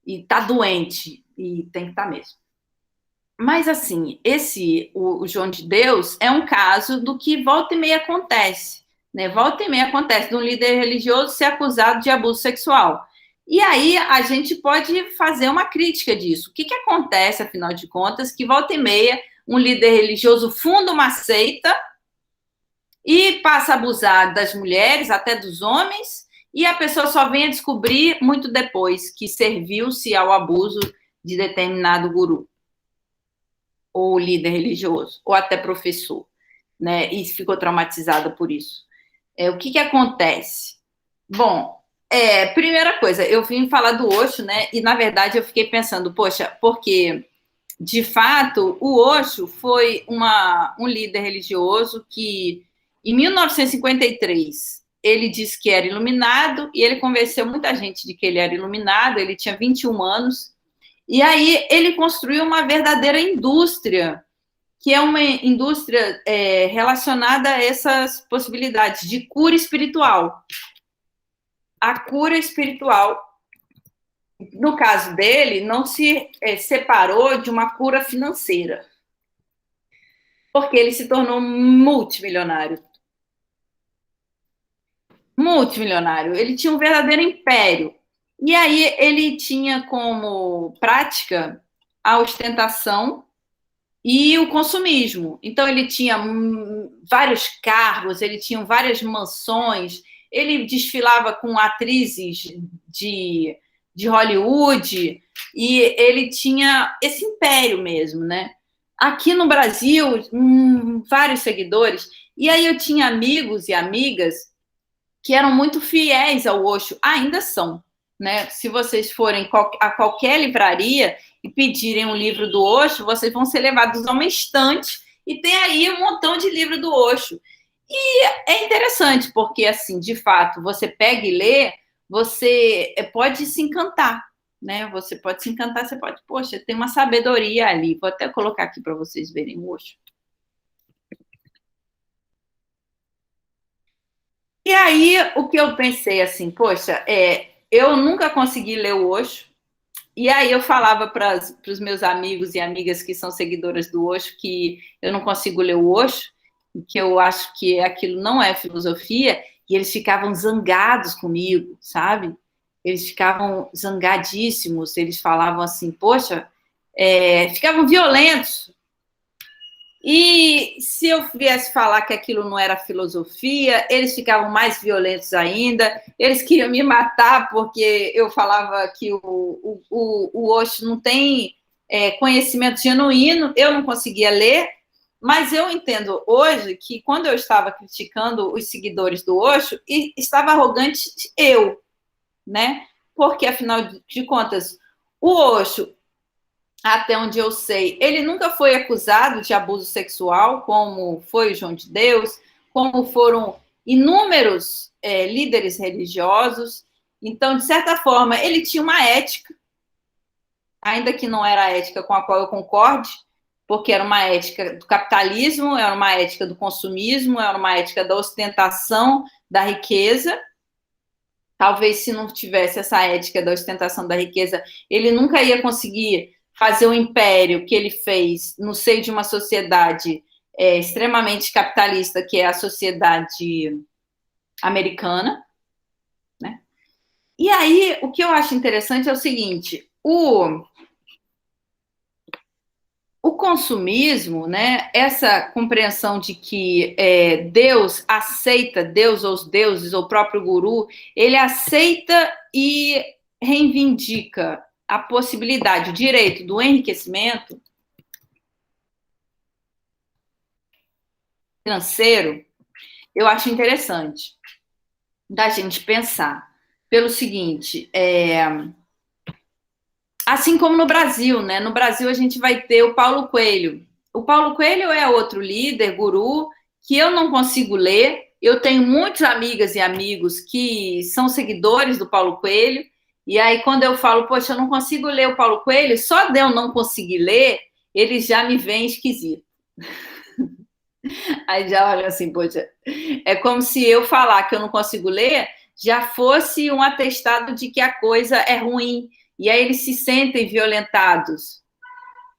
E está doente, e tem que estar mesmo. Mas, assim, o João de Deus é um caso do que volta e meia acontece, né? Volta e meia acontece de um líder religioso ser acusado de abuso sexual. E aí a gente pode fazer uma crítica disso. O que acontece, afinal de contas, que volta e meia um líder religioso funda uma seita e passa a abusar das mulheres, até dos homens, e a pessoa só vem a descobrir muito depois que serviu-se ao abuso de determinado guru, ou líder religioso, ou até professor, né? E ficou traumatizada por isso. O que acontece? Bom, primeira coisa, eu vim falar do Osho, né? E, na verdade, eu fiquei pensando, poxa, porque, de fato, o Osho foi um líder religioso que, em 1953, ele disse que era iluminado e ele convenceu muita gente de que ele era iluminado, ele tinha 21 anos, e aí ele construiu uma verdadeira indústria, que é uma indústria relacionada a essas possibilidades de cura espiritual. A cura espiritual, no caso dele, não se separou de uma cura financeira, porque ele se tornou multimilionário. Multimilionário. Ele tinha um verdadeiro império. E aí ele tinha como prática a ostentação e o consumismo. Então ele tinha vários cargos, ele tinha várias mansões, ele desfilava com atrizes de Hollywood e ele tinha esse império mesmo, né? Aqui no Brasil, vários seguidores. E aí eu tinha amigos e amigas que eram muito fiéis ao Osho, ainda são, né? Se vocês forem a qualquer livraria e pedirem um livro do Osho, vocês vão ser levados a uma estante e tem aí um montão de livro do Osho. E é interessante, porque, assim, de fato, você pega e lê, você pode se encantar, né? Você pode se encantar, você pode, poxa, tem uma sabedoria ali. Vou até colocar aqui para vocês verem o Osho. E aí, o que eu pensei, assim, poxa, eu nunca consegui ler o Osho, E aí eu falava para os meus amigos e amigas que são seguidoras do Osho que eu não consigo ler o Osho, que eu acho que aquilo não é filosofia, e eles ficavam zangados comigo, sabe? Eles ficavam zangadíssimos, eles falavam assim, poxa, ficavam violentos. E se eu viesse falar que aquilo não era filosofia, eles ficavam mais violentos ainda, eles queriam me matar porque eu falava que o Osho não tem conhecimento genuíno, eu não conseguia ler, mas eu entendo hoje que quando eu estava criticando os seguidores do Osho, estava arrogante eu, né? Porque, afinal de contas, o Osho, até onde eu sei, ele nunca foi acusado de abuso sexual, como foi o João de Deus, como foram inúmeros líderes religiosos. Então, de certa forma, ele tinha uma ética, ainda que não era a ética com a qual eu concorde, porque era uma ética do capitalismo, era uma ética do consumismo, era uma ética da ostentação da riqueza. Talvez se não tivesse essa ética da ostentação da riqueza, ele nunca ia conseguir fazer o império que ele fez no seio de uma sociedade extremamente capitalista, que é a sociedade americana, né? E aí, o que eu acho interessante é o seguinte, o consumismo, né, essa compreensão de que Deus aceita, Deus ou os deuses, ou o próprio guru, ele aceita e reivindica a possibilidade, o direito do enriquecimento financeiro, eu acho interessante da gente pensar pelo seguinte, assim como no Brasil, né? No Brasil a gente vai ter o Paulo Coelho. O Paulo Coelho é outro líder, guru, que eu não consigo ler. Eu tenho muitas amigas e amigos que são seguidores do Paulo Coelho. E aí, quando eu falo, poxa, eu não consigo ler o Paulo Coelho, só de eu não conseguir ler, eles já me veem esquisito. Aí já olha assim, poxa, é como se eu falar que eu não consigo ler já fosse um atestado de que a coisa é ruim. E aí eles se sentem violentados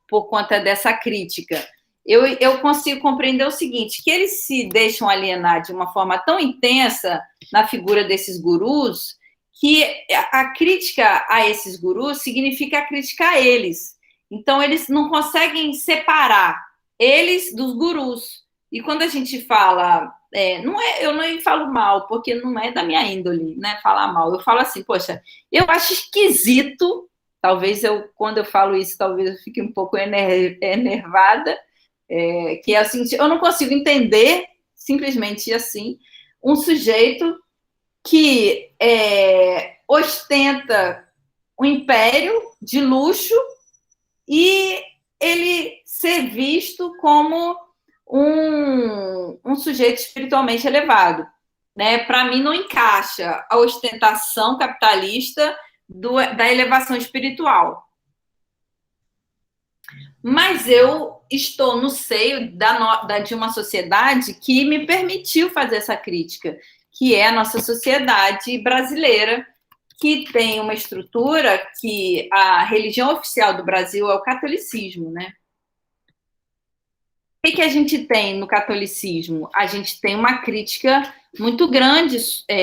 por conta dessa crítica. Eu consigo compreender o seguinte, que eles se deixam alienar de uma forma tão intensa na figura desses gurus, que a crítica a esses gurus significa a crítica a eles. Então, eles não conseguem separar eles dos gurus. E quando a gente fala, eu não falo mal, porque não é da minha índole, né, falar mal. Eu falo assim, poxa, eu acho esquisito. Talvez quando eu falo isso, talvez eu fique um pouco enervada, que é assim, eu não consigo entender, simplesmente assim, um sujeito que ostenta um império de luxo e ele ser visto como um sujeito espiritualmente elevado. Né? Para mim, não encaixa a ostentação capitalista da elevação espiritual. Mas eu estou no seio de uma sociedade que me permitiu fazer essa crítica, que é a nossa sociedade brasileira, que tem uma estrutura que a religião oficial do Brasil é o catolicismo, né? O que a gente tem no catolicismo? A gente tem uma crítica muito grande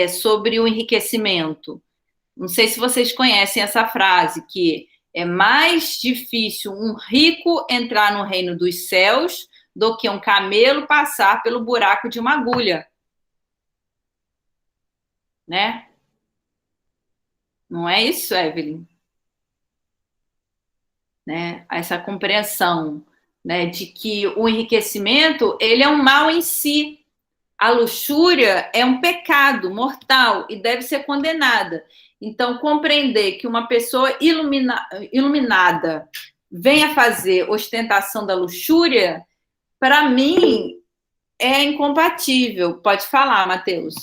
sobre o enriquecimento. Não sei se vocês conhecem essa frase, que é mais difícil um rico entrar no reino dos céus do que um camelo passar pelo buraco de uma agulha. Né? Não é isso, Evelyn? Né? Essa compreensão, né, de que o enriquecimento ele é um mal em si. A luxúria é um pecado mortal e deve ser condenada. Então, compreender que uma pessoa iluminada venha fazer ostentação da luxúria, para mim, é incompatível. Pode falar, Matheus.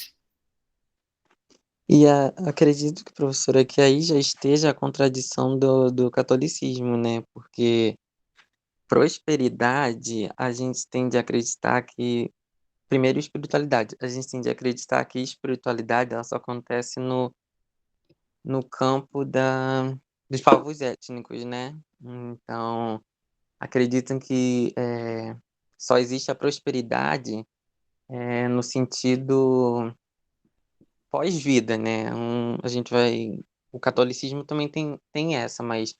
E acredito que, professora, que aí já esteja a contradição do catolicismo, né? Porque prosperidade, a gente tende a acreditar que... Primeiro, espiritualidade. A gente tende a acreditar que espiritualidade ela só acontece no campo do dos povos étnicos, né? Então, acreditam que só existe a prosperidade no sentido pós-vida, né? A gente vai... O catolicismo também tem essa, mas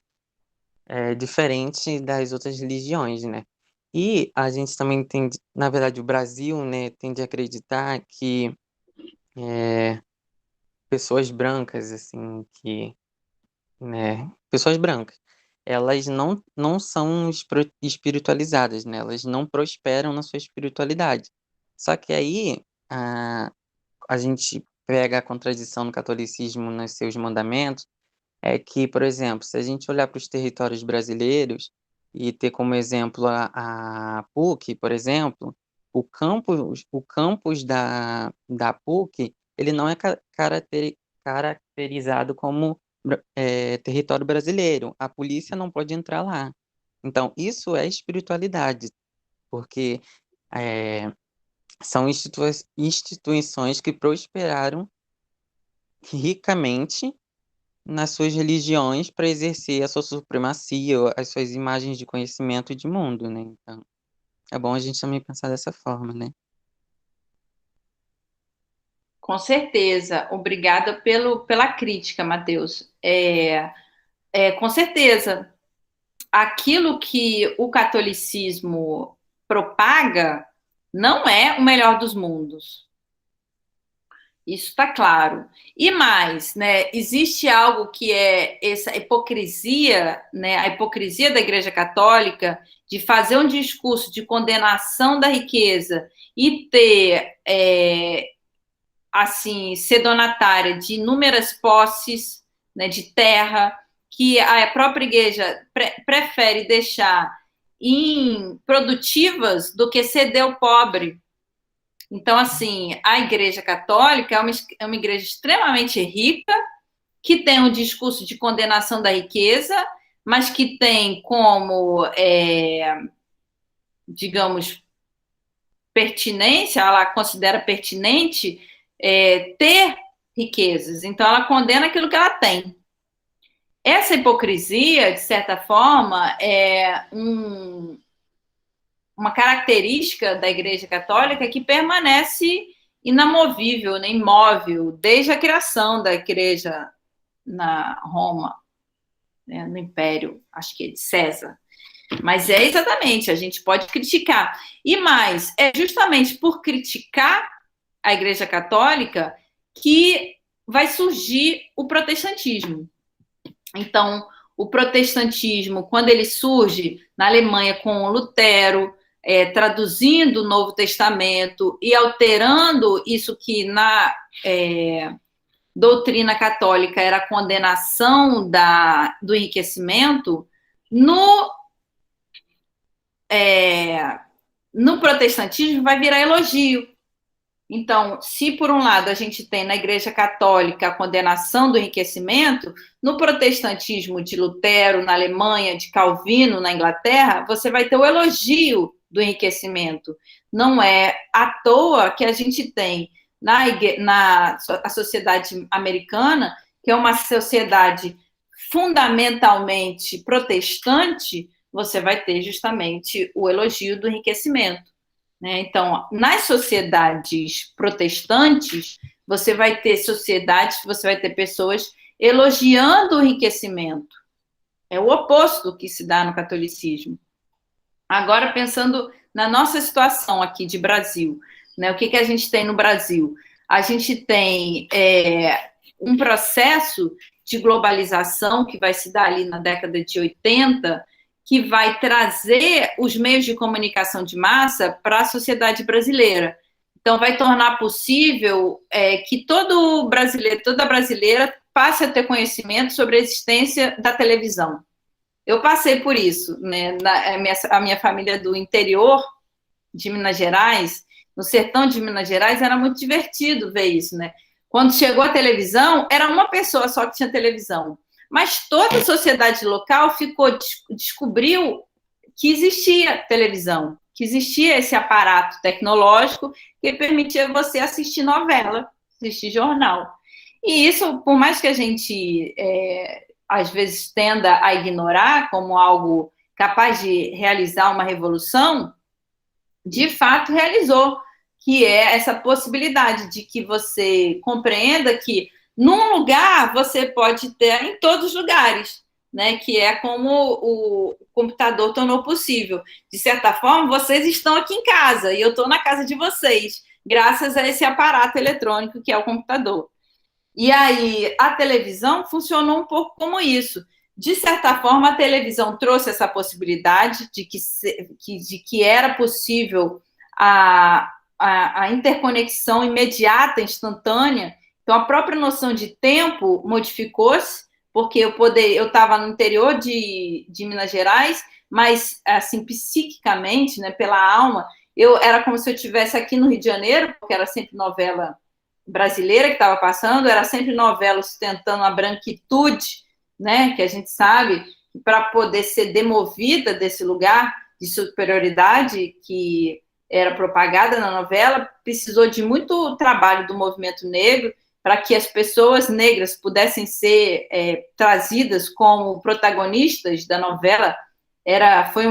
é diferente das outras religiões, né? E a gente também tem, na verdade, o Brasil, né, tende a acreditar que pessoas brancas, assim, né, pessoas brancas, elas não são espiritualizadas, né? Elas não prosperam na sua espiritualidade. Só que aí a gente pega a contradição no catolicismo nos seus mandamentos, é que, por exemplo, se a gente olhar para os territórios brasileiros e ter como exemplo a PUC, por exemplo, o campus da PUC, ele não é caracterizado como território brasileiro. A polícia não pode entrar lá. Então, isso é espiritualidade, porque são instituições que prosperaram ricamente nas suas religiões para exercer a sua supremacia, as suas imagens de conhecimento e de mundo, né? Então, é bom a gente também pensar dessa forma, né? Com certeza. Obrigada pela crítica, Matheus. Com certeza. Aquilo que o catolicismo propaga não é o melhor dos mundos. Isso está claro. E mais, né? Existe algo que é essa hipocrisia, né? A hipocrisia da Igreja Católica de fazer um discurso de condenação da riqueza e ter, assim, ser donatária de inúmeras posses, né? De terra que a própria Igreja prefere deixar improdutivas do que ceder ao pobre. Então, assim, a Igreja Católica é uma igreja extremamente rica, que tem um discurso de condenação da riqueza, mas que tem como, digamos, pertinência, ela considera pertinente ter riquezas. Então, ela condena aquilo que ela tem. Essa hipocrisia, de certa forma, é uma característica da Igreja Católica que permanece inamovível, né, imóvel, desde a criação da Igreja na Roma, né, no Império, acho que é de César. Mas é exatamente, a gente pode criticar. E mais, é justamente por criticar a Igreja Católica que vai surgir o protestantismo. Então, o protestantismo, quando ele surge na Alemanha com Lutero, traduzindo o Novo Testamento e alterando isso que na doutrina católica era a condenação do enriquecimento, no protestantismo vai virar elogio. Então, se por um lado a gente tem na Igreja Católica a condenação do enriquecimento, no protestantismo de Lutero, na Alemanha, de Calvino, na Inglaterra, você vai ter o elogio do enriquecimento. Não é à toa que a gente tem na sociedade americana, que é uma sociedade fundamentalmente protestante, você vai ter justamente o elogio do enriquecimento. Então, nas sociedades protestantes, você vai ter pessoas elogiando o enriquecimento. É o oposto do que se dá no catolicismo. Agora, pensando na nossa situação aqui de Brasil, né, o que a gente tem no Brasil? A gente tem um processo de globalização que vai se dar ali na década de 80, que vai trazer os meios de comunicação de massa para a sociedade brasileira. Então, vai tornar possível que todo brasileiro, toda brasileira passe a ter conhecimento sobre a existência da televisão. Eu passei por isso, né? A minha família do interior de Minas Gerais, no sertão de Minas Gerais, era muito divertido ver isso, né? Quando chegou a televisão, era uma pessoa só que tinha televisão. Mas toda a sociedade local descobriu que existia televisão, que existia esse aparato tecnológico que permitia você assistir novela, assistir jornal. E isso, por mais que a gente às vezes tenda a ignorar como algo capaz de realizar uma revolução, de fato realizou, que é essa possibilidade de que você compreenda que num lugar você pode ter em todos os lugares, né? Que é como o computador tornou possível. De certa forma, vocês estão aqui em casa e eu estou na casa de vocês, graças a esse aparato eletrônico que é o computador. E aí a televisão funcionou um pouco como isso. De certa forma, a televisão trouxe essa possibilidade de que era possível a interconexão imediata, instantânea. Então, a própria noção de tempo modificou-se, porque eu estava no interior de Minas Gerais, mas, assim, psiquicamente, né, pela alma, era como se eu estivesse aqui no Rio de Janeiro, porque era sempre novela brasileira que estava passando, era sempre novela sustentando a branquitude, né, que a gente sabe, para poder ser demovida desse lugar de superioridade que era propagada na novela, precisou de muito trabalho do movimento negro para que as pessoas negras pudessem ser trazidas como protagonistas da novela. Foi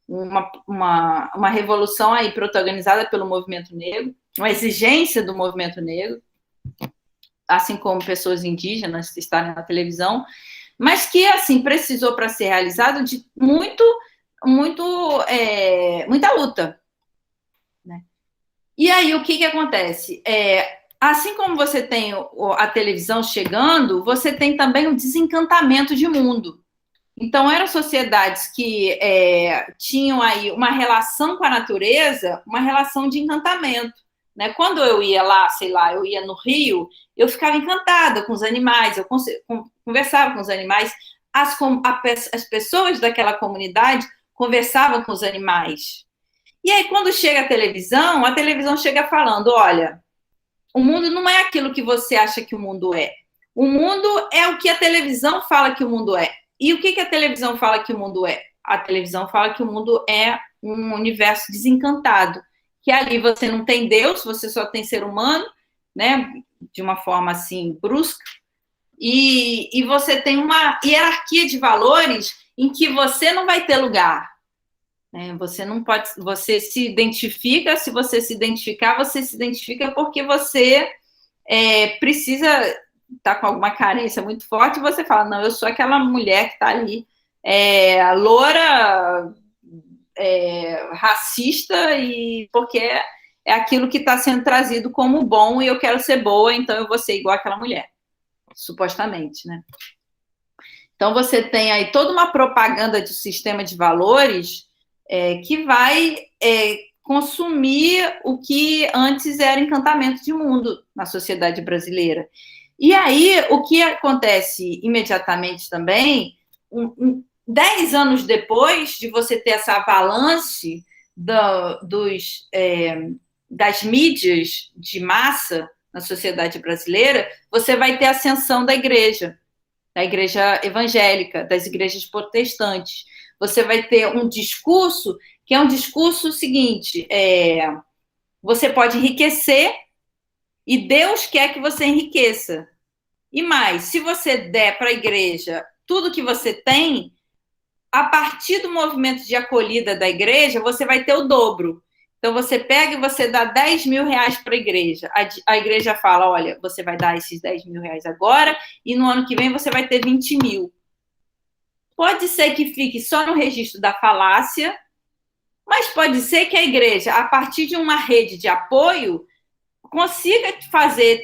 uma revolução aí protagonizada pelo movimento negro, uma exigência do movimento negro, assim como pessoas indígenas estarem na televisão, mas que, assim, precisou para ser realizado de muita luta, né? E aí, o que acontece? Assim como você tem a televisão chegando, você tem também o desencantamento de mundo. Então, eram sociedades que tinham aí uma relação com a natureza, uma relação de encantamento, né? Quando eu ia lá, sei lá, eu ia no Rio, eu ficava encantada com os animais, eu conversava com os animais, as pessoas daquela comunidade conversavam com os animais. E aí, quando chega a televisão chega falando, olha, o mundo não é aquilo que você acha que o mundo é. O mundo é o que a televisão fala que o mundo é. E o que a televisão fala que o mundo é? A televisão fala que o mundo é um universo desencantado, que ali você não tem Deus, você só tem ser humano, né? De uma forma assim brusca, e você tem uma hierarquia de valores em que você não vai ter lugar. Né? Você não pode, você se identifica, se você se identificar, você se identifica porque você precisa estar com alguma carência muito forte, e você fala, não, eu sou aquela mulher que está ali, loura, racista, e porque é aquilo que está sendo trazido como bom e eu quero ser boa, então eu vou ser igual àquela mulher, supostamente, né? Então você tem aí toda uma propaganda de sistema de valores que vai consumir o que antes era encantamento de mundo na sociedade brasileira. E aí, o que acontece imediatamente também, 10 anos depois de você ter essa avalanche das mídias de massa na sociedade brasileira, você vai ter a ascensão da igreja evangélica, das igrejas protestantes. Você vai ter um discurso que é um discurso seguinte, você pode enriquecer e Deus quer que você enriqueça. E mais, se você der para a igreja tudo que você tem, a partir do movimento de acolhida da igreja, você vai ter o dobro. Então, você pega e você dá 10 mil reais para a igreja. A igreja fala, olha, você vai dar esses 10 mil reais agora e no ano que vem você vai ter 20 mil. Pode ser que fique só no registro da falácia, mas pode ser que a igreja, a partir de uma rede de apoio, consiga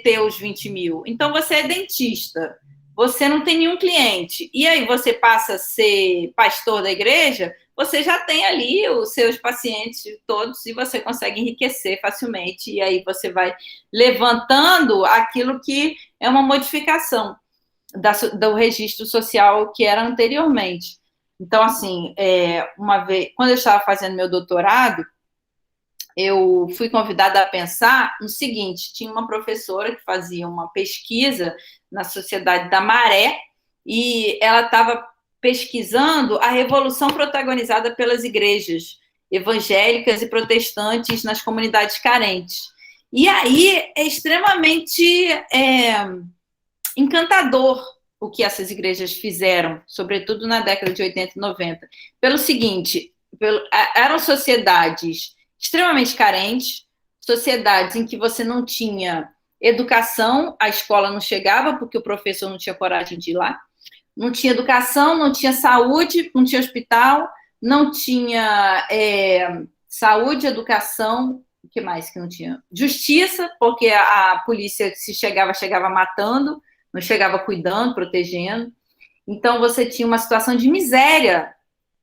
ter os 20 mil. Então, você é dentista, você não tem nenhum cliente, e aí você passa a ser pastor da igreja, você já tem ali os seus pacientes todos e você consegue enriquecer facilmente, e aí você vai levantando aquilo que é uma modificação do registro social que era anteriormente. Então, assim, uma vez, quando eu estava fazendo meu doutorado, eu fui convidada a pensar no seguinte, tinha uma professora que fazia uma pesquisa na Sociedade da Maré, e ela estava pesquisando a revolução protagonizada pelas igrejas evangélicas e protestantes nas comunidades carentes. E aí é extremamente encantador o que essas igrejas fizeram, sobretudo na década de 80 e 90, pelo seguinte, eram sociedades extremamente carentes, sociedades em que você não tinha educação, a escola não chegava porque o professor não tinha coragem de ir lá, não tinha educação, não tinha saúde, não tinha hospital, não tinha saúde, educação, o que mais que não tinha? Justiça, porque a polícia, se chegava matando, não chegava cuidando, protegendo. Então, você tinha uma situação de miséria,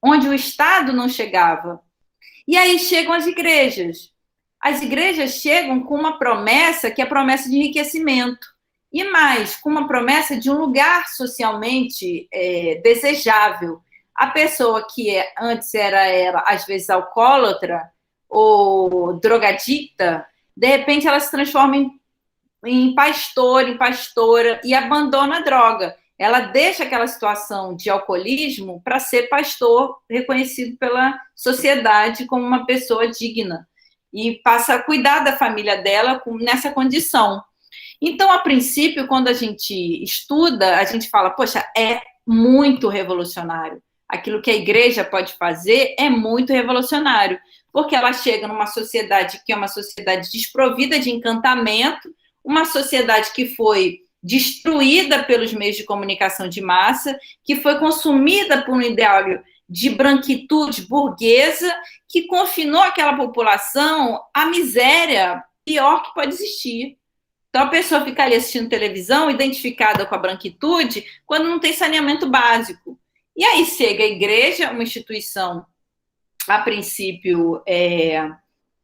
onde o Estado não chegava. E aí chegam as igrejas. As igrejas chegam com uma promessa, que é a promessa de enriquecimento. E mais, com uma promessa de um lugar socialmente desejável. A pessoa que antes era, às vezes, alcoólatra ou drogadicta, de repente ela se transforma em pastor, em pastora, e abandona a droga. Ela deixa aquela situação de alcoolismo para ser pastor, reconhecido pela sociedade como uma pessoa digna, e passa a cuidar da família dela nessa condição. Então, a princípio, quando a gente estuda, a gente fala, poxa, é muito revolucionário. Aquilo que a igreja pode fazer é muito revolucionário, porque ela chega numa sociedade que é uma sociedade desprovida de encantamento, uma sociedade que foi destruída pelos meios de comunicação de massa, que foi consumida por um ideário de branquitude burguesa, que confinou aquela população à miséria pior que pode existir. Então, a pessoa fica ali assistindo televisão, identificada com a branquitude, quando não tem saneamento básico. E aí chega a igreja, uma instituição, a princípio,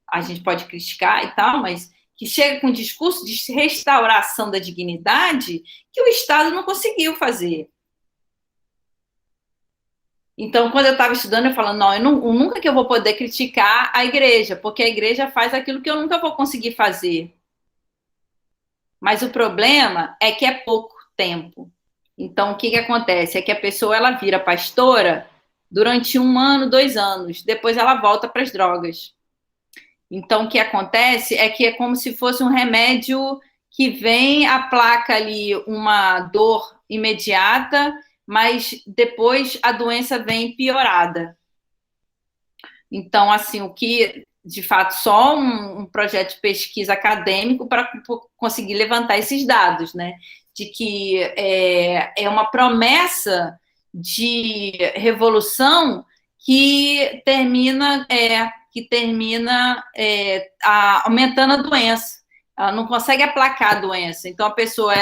a gente pode criticar e tal, mas que chega com um discurso de restauração da dignidade que o Estado não conseguiu fazer. Então, quando eu estava estudando, eu falava, nunca que eu vou poder criticar a igreja, porque a igreja faz aquilo que eu nunca vou conseguir fazer. Mas o problema é que é pouco tempo. Então, o que acontece? É que a pessoa ela vira pastora durante 1 ano, 2 anos. Depois ela volta para as drogas. Então, o que acontece é que é como se fosse um remédio que vem, aplaca ali uma dor imediata, mas depois a doença vem piorada. Então, assim, o que, de fato, só um projeto de pesquisa acadêmico para conseguir levantar esses dados, né? De que é uma promessa de revolução que termina aumentando a doença. Ela não consegue aplacar a doença. Então, a pessoa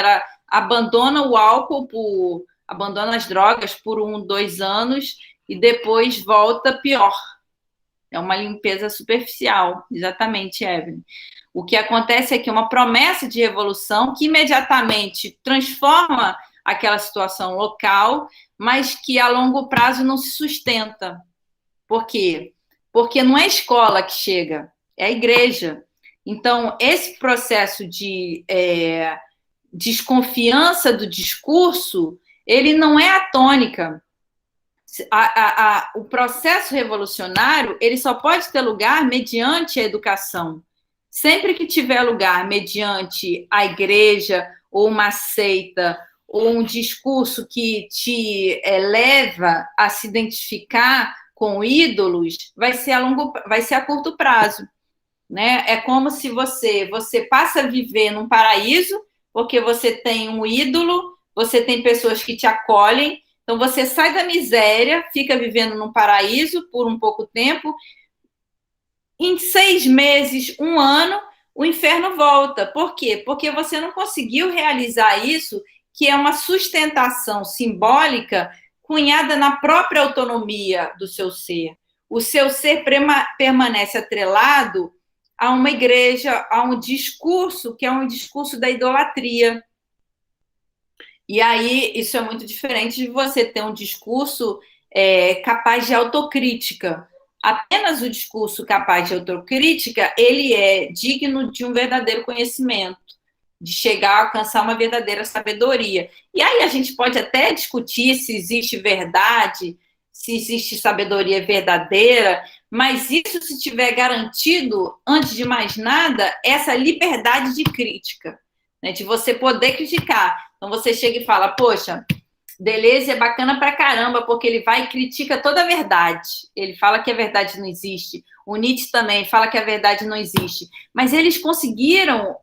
abandona o álcool, abandona as drogas por 1, 2 anos e depois volta pior. É uma limpeza superficial, exatamente, Evelyn. O que acontece é que é uma promessa de revolução que imediatamente transforma aquela situação local, mas que a longo prazo não se sustenta. Por quê? Porque não é a escola que chega, é a igreja. Então, esse processo de desconfiança do discurso, ele não é a tônica. O processo revolucionário, ele só pode ter lugar mediante a educação. Sempre que tiver lugar mediante a igreja, ou uma seita, ou um discurso que te leva a se identificar com ídolos, vai ser a curto prazo, né? É como se você passa a viver num paraíso, porque você tem um ídolo, você tem pessoas que te acolhem, então você sai da miséria, fica vivendo num paraíso por um pouco tempo, em 6 meses, 1 ano, o inferno volta. Por quê? Porque você não conseguiu realizar isso, que é uma sustentação simbólica cunhada na própria autonomia do seu ser. O seu ser permanece atrelado a uma igreja, a um discurso, que é um discurso da idolatria. E aí, isso é muito diferente de você ter um discurso capaz de autocrítica. Apenas o discurso capaz de autocrítica, ele é digno de um verdadeiro conhecimento, de chegar a alcançar uma verdadeira sabedoria. E aí a gente pode até discutir se existe verdade, se existe sabedoria verdadeira, mas isso se tiver garantido, antes de mais nada, essa liberdade de crítica, né, de você poder criticar. Então você chega e fala, poxa, Deleuze é bacana pra caramba, porque ele vai e critica toda a verdade. Ele fala que a verdade não existe. O Nietzsche também fala que a verdade não existe. Mas eles conseguiram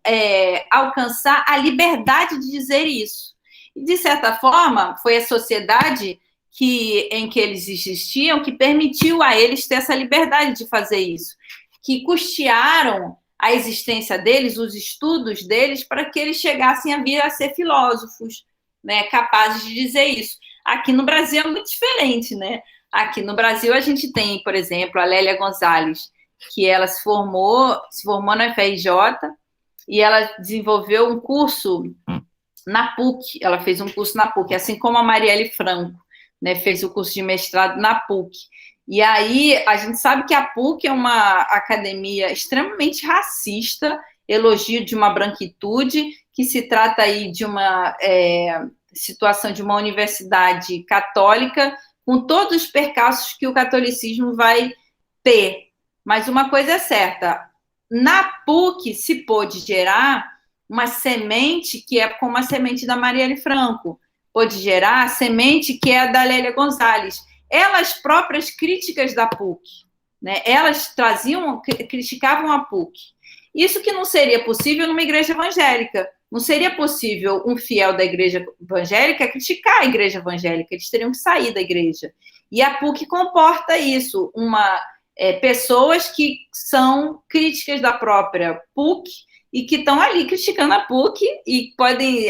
alcançar a liberdade de dizer isso. E, de certa forma, foi a sociedade em que eles existiam que permitiu a eles ter essa liberdade de fazer isso. Que custearam a existência deles, os estudos deles, para que eles chegassem a vir a ser filósofos, né, capazes de dizer isso. Aqui no Brasil é muito diferente, né? Aqui no Brasil a gente tem, por exemplo, a Lélia Gonzalez, que ela se formou na FRJ e ela desenvolveu um curso na PUC. Ela fez um curso na PUC, assim como a Marielle Franco, né, fez o curso de mestrado na PUC. E aí a gente sabe que a PUC é uma academia extremamente racista, elogio de uma branquitude, que se trata aí de uma situação de uma universidade católica, com todos os percalços que o catolicismo vai ter. Mas uma coisa é certa, na PUC se pôde gerar uma semente que é como a semente da Marielle Franco, pôde gerar a semente que é a da Lélia Gonzalez. Elas próprias críticas da PUC, né? Elas criticavam a PUC. Isso que não seria possível numa igreja evangélica. Não seria possível um fiel da igreja evangélica criticar a igreja evangélica. Eles teriam que sair da igreja. E a PUC comporta isso, pessoas que são críticas da própria PUC e que estão ali criticando a PUC e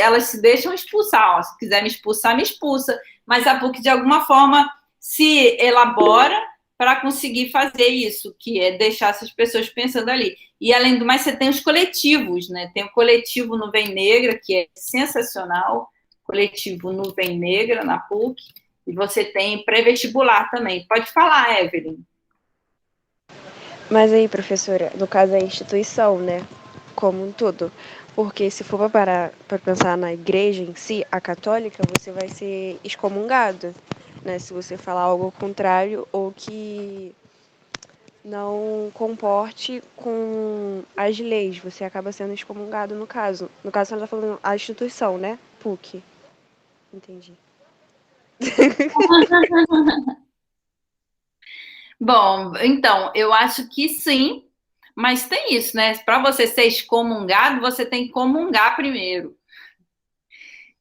elas se deixam expulsar. Ó, se quiser me expulsar, me expulsa. Mas a PUC, de alguma forma, se elabora para conseguir fazer isso, que é deixar essas pessoas pensando ali. E, além do mais, você tem os coletivos, né? Tem o coletivo Nuvem Negra, que é sensacional, coletivo Nuvem Negra, na PUC, e você tem pré-vestibular também. Pode falar, Evelyn. Mas aí, professora, no caso da instituição, né? Como um todo. Porque se for para pensar na igreja em si, a católica, você vai ser excomungado, né? Se você falar algo contrário ou que não comporte com as leis, você acaba sendo excomungado no caso. No caso, você está falando a instituição, né? PUC. Entendi. Bom, então, eu acho que sim, mas tem isso, né? Para você ser excomungado, você tem que comungar primeiro.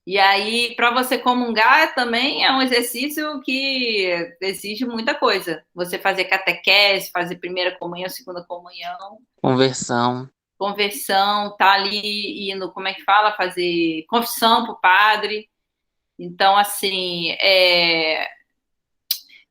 E aí, para você comungar, também é um exercício que exige muita coisa. Você fazer catequese, fazer primeira comunhão, segunda comunhão. Conversão, tá ali indo, como é que fala? Fazer confissão para o padre. Então, assim,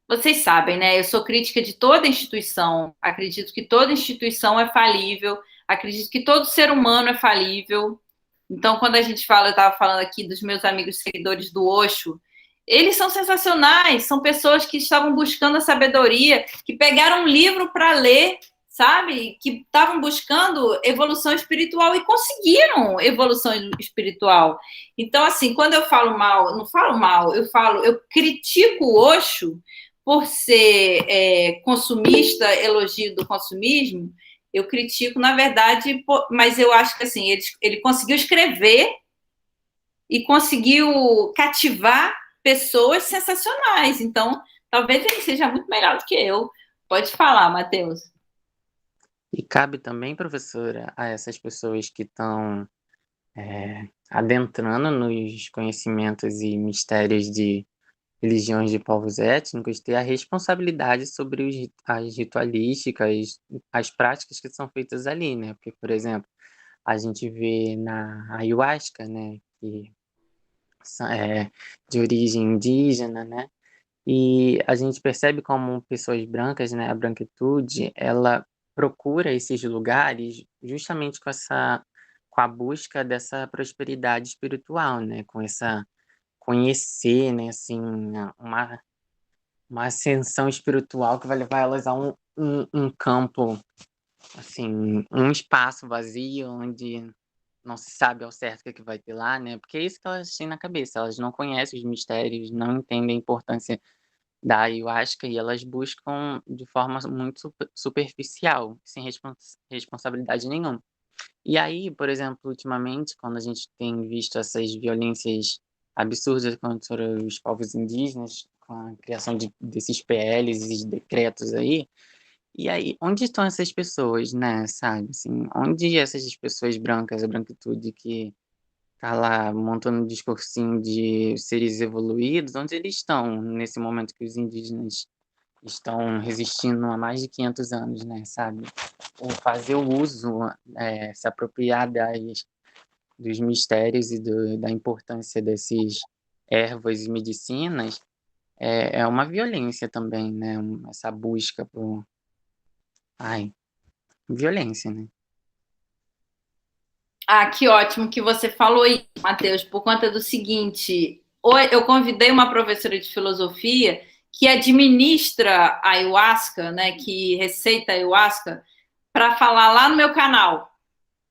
vocês sabem, né? Eu sou crítica de toda instituição. Acredito que toda instituição é falível. Acredito que todo ser humano é falível. Então, quando a gente fala, eu estava falando aqui dos meus amigos seguidores do Osho, eles são sensacionais, são pessoas que estavam buscando a sabedoria, que pegaram um livro para ler, sabe? Que estavam buscando evolução espiritual e conseguiram evolução espiritual. Então, assim, quando eu falo mal, não falo mal, eu critico o Osho por ser consumista, elogio do consumismo. Eu critico, na verdade, mas eu acho que assim, ele conseguiu escrever e conseguiu cativar pessoas sensacionais. Então, talvez ele seja muito melhor do que eu. Pode falar, Matheus. E cabe também, professora, a essas pessoas que estão adentrando nos conhecimentos e mistérios de religiões de povos étnicos ter a responsabilidade sobre as ritualísticas, as práticas que são feitas ali, né? Porque, por exemplo, a gente vê na ayahuasca, né, que é de origem indígena, né? E a gente percebe como pessoas brancas, né, a branquitude, ela procura esses lugares justamente com a busca dessa prosperidade espiritual, né, com essa conhecer, né, assim, uma ascensão espiritual que vai levar elas a um campo, assim, um espaço vazio onde não se sabe ao certo o que vai ter lá, né? Porque é isso que elas têm na cabeça, elas não conhecem os mistérios, não entendem a importância da ayahuasca e elas buscam de forma muito superficial, sem responsabilidade nenhuma. E aí, por exemplo, ultimamente, quando a gente tem visto essas violências absurdas contra os povos indígenas, com a criação desses PLs e decretos aí. E aí, onde estão essas pessoas, né, sabe? Assim, onde essas pessoas brancas, a branquitude que tá lá montando um discursinho de seres evoluídos, onde eles estão nesse momento que os indígenas estão resistindo há mais de 500 anos, né, sabe? Ou fazer o uso, se apropriar dos mistérios e da importância desses ervas e medicinas é uma violência também, né? Essa busca por... Ai, violência, né? Ah, que ótimo que você falou aí, Matheus, por conta do seguinte: eu convidei uma professora de filosofia que administra a ayahuasca, né, que receita a ayahuasca, para falar lá no meu canal.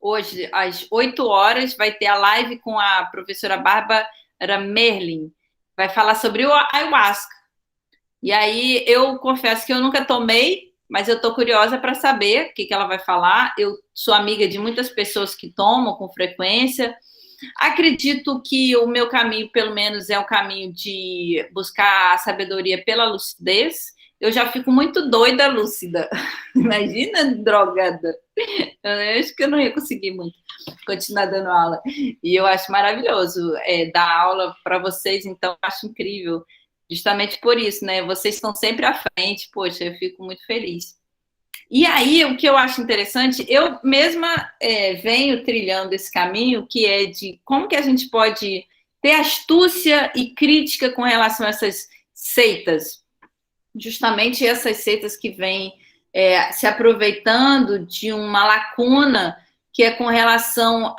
Hoje, às 8 horas, vai ter a live com a professora Bárbara Merlin. Vai falar sobre o ayahuasca. E aí, eu confesso que eu nunca tomei, mas eu estou curiosa para saber o que ela vai falar. Eu sou amiga de muitas pessoas que tomam com frequência. Acredito que o meu caminho, pelo menos, é o caminho de buscar a sabedoria pela lucidez. Eu já fico muito doida lúcida. Imagina drogada. Eu acho que eu não ia conseguir muito continuar dando aula. E eu acho maravilhoso dar aula para vocês, então eu acho incrível. Justamente por isso, né? Vocês estão sempre à frente, poxa, eu fico muito feliz. E aí, o que eu acho interessante, eu mesma venho trilhando esse caminho, que é de como que a gente pode ter astúcia e crítica com relação a essas seitas. Justamente essas seitas que vêm se aproveitando de uma lacuna que é com relação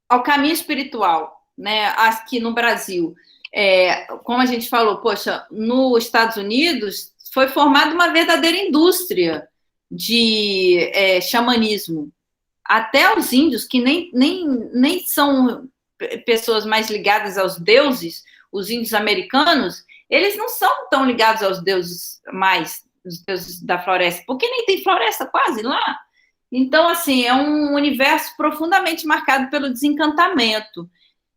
ao caminho espiritual, né? Aqui no Brasil. Como a gente falou, poxa, nos Estados Unidos foi formada uma verdadeira indústria de xamanismo. Até os índios, que nem são pessoas mais ligadas aos deuses, os índios americanos, eles não são tão ligados aos deuses mais, os deuses da floresta, porque nem tem floresta quase lá. Então, assim, é um universo profundamente marcado pelo desencantamento.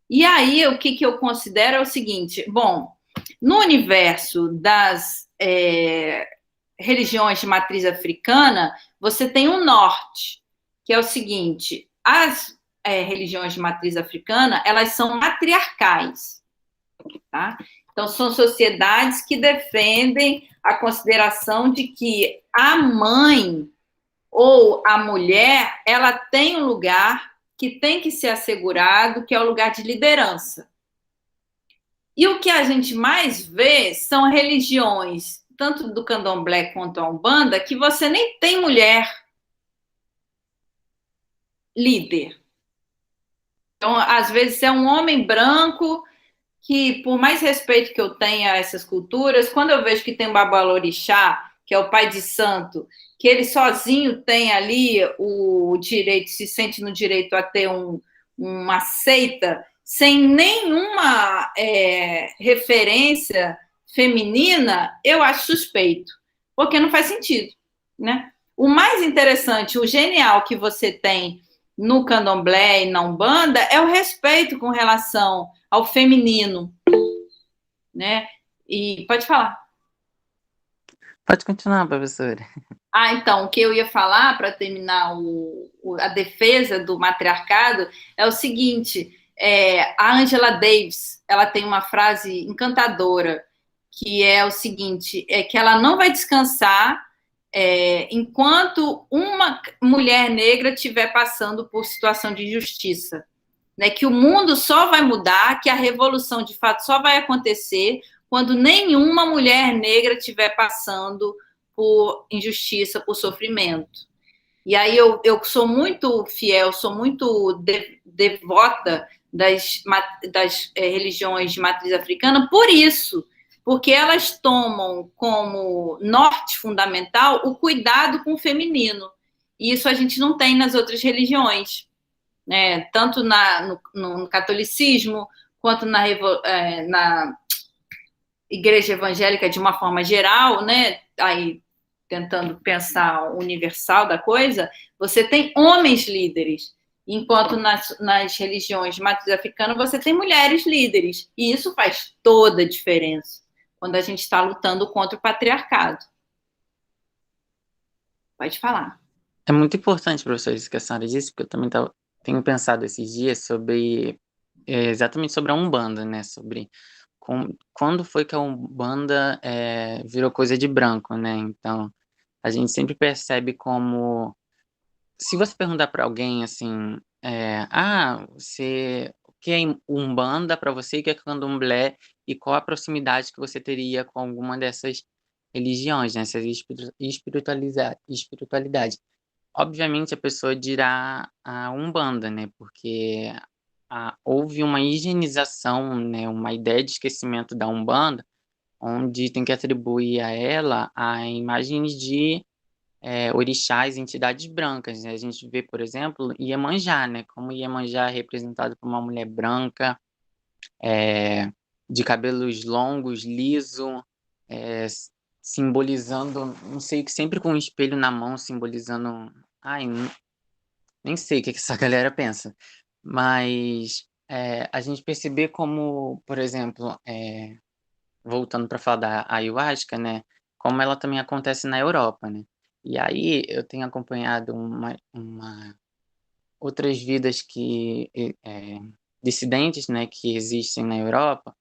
E aí, o que eu considero é o seguinte: bom, no universo das religiões de matriz africana, você tem um norte, que é o seguinte: as religiões de matriz africana, elas são matriarcais, tá? Então, são sociedades que defendem a consideração de que a mãe ou a mulher, ela tem um lugar que tem que ser assegurado, que é o lugar de liderança. E o que a gente mais vê são religiões, tanto do candomblé quanto a umbanda, que você nem tem mulher líder. Então, às vezes, é um homem branco que, por mais respeito que eu tenha a essas culturas, quando eu vejo que tem um babalorixá, que é o pai de santo, que ele sozinho tem ali o direito, se sente no direito a ter uma seita, sem nenhuma referência feminina, eu acho suspeito, porque não faz sentido, né? O mais interessante, o genial que você tem no candomblé e na umbanda é o respeito com relação ao feminino, né? E pode falar. Pode continuar, professora. Então, o que eu ia falar para terminar a defesa do matriarcado é o seguinte: a Angela Davis, ela tem uma frase encantadora, que é o seguinte, que ela não vai descansar enquanto uma mulher negra estiver passando por situação de injustiça, né? Que o mundo só vai mudar, que a revolução, de fato, só vai acontecer quando nenhuma mulher negra estiver passando por injustiça, por sofrimento. E aí eu sou muito fiel, sou muito devota das religiões de matriz africana por isso, porque elas tomam como norte fundamental o cuidado com o feminino. E isso a gente não tem nas outras religiões, né? Tanto no catolicismo, quanto na igreja evangélica de uma forma geral, né? Aí, tentando pensar o universal da coisa, você tem homens líderes. Enquanto nas religiões de matriz africana você tem mulheres líderes. E isso faz toda a diferença quando a gente está lutando contra o patriarcado. Pode falar. É muito importante, professor, isso que a senhora disse, porque eu também tenho pensado esses dias sobre exatamente sobre a Umbanda, né? Sobre quando foi que a Umbanda virou coisa de branco, né? Então, a gente sempre percebe como, se você perguntar para alguém assim, o que é Umbanda para você, o que é Candomblé e qual a proximidade que você teria com alguma dessas religiões, né? Essas espiritualidades. Obviamente a pessoa dirá a Umbanda, né? Porque houve uma higienização, né? Uma ideia de esquecimento da Umbanda, onde tem que atribuir a ela a imagens de orixás, entidades brancas, né? A gente vê, por exemplo, Iemanjá, né? Como Iemanjá é representado por uma mulher branca, de cabelos longos, liso, é, simbolizando, não sei, sempre com um espelho na mão, simbolizando. Ai, nem sei o que essa galera pensa, mas a gente perceber como, por exemplo, voltando para falar da ayahuasca, né, como ela também acontece na Europa, né, e aí eu tenho acompanhado outras vidas dissidentes, né, que existem na Europa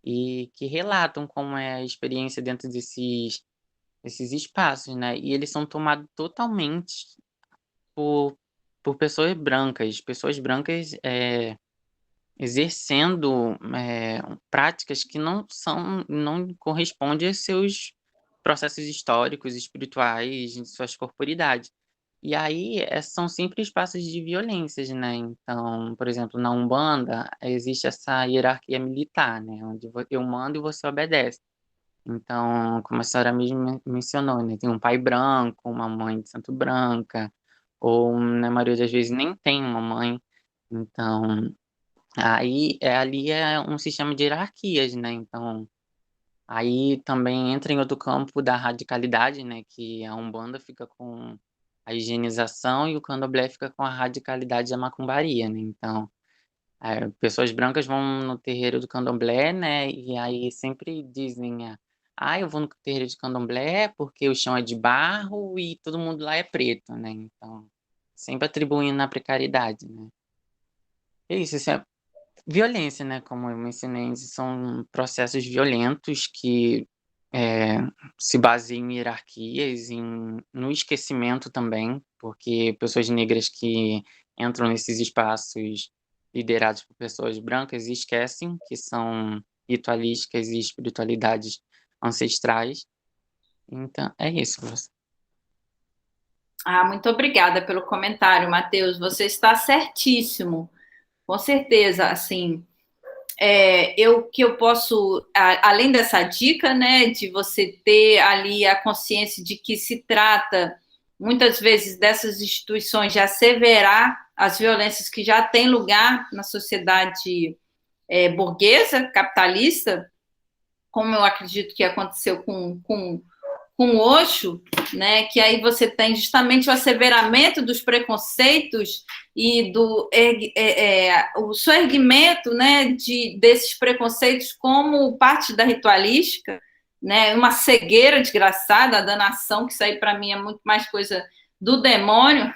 e que relatam como é a experiência dentro desses espaços, né, e eles são tomados totalmente por, por pessoas brancas exercendo práticas que não correspondem a seus processos históricos, espirituais, de suas corporidades. E aí são sempre espaços de violências, né? Então, por exemplo, na Umbanda existe essa hierarquia militar, né? Onde eu mando e você obedece. Então, como a senhora mesmo mencionou, né? Tem um pai branco, uma mãe de santo branca, ou na maioria das vezes nem tem uma mãe. Então, aí ali é um sistema de hierarquias, né? Então, aí também entra em outro campo da radicalidade, né? Que a Umbanda fica com a higienização e o Candomblé fica com a radicalidade da macumbaria, né? Então, pessoas brancas vão no terreiro do Candomblé, né? E aí sempre dizem, eu vou no terreiro de Candomblé porque o chão é de barro e todo mundo lá é preto, né? Então, sempre atribuindo na precariedade, né? É isso é violência, né? Como eu mencionei, são processos violentos que se baseiam em hierarquias, no esquecimento também, porque pessoas negras que entram nesses espaços liderados por pessoas brancas esquecem que são ritualísticas e espiritualidades ancestrais. Então, é isso, professor. Muito obrigada pelo comentário, Matheus. Você está certíssimo. Com certeza, assim, eu posso, além dessa dica, né, de você ter ali a consciência de que se trata, muitas vezes, dessas instituições de asseverar as violências que já têm lugar na sociedade burguesa, capitalista, como eu acredito que aconteceu com Osho, né, que aí você tem justamente o asseveramento dos preconceitos e o soerguimento, né, desses preconceitos como parte da ritualística, né, uma cegueira desgraçada, a danação, que isso aí para mim é muito mais coisa do demônio,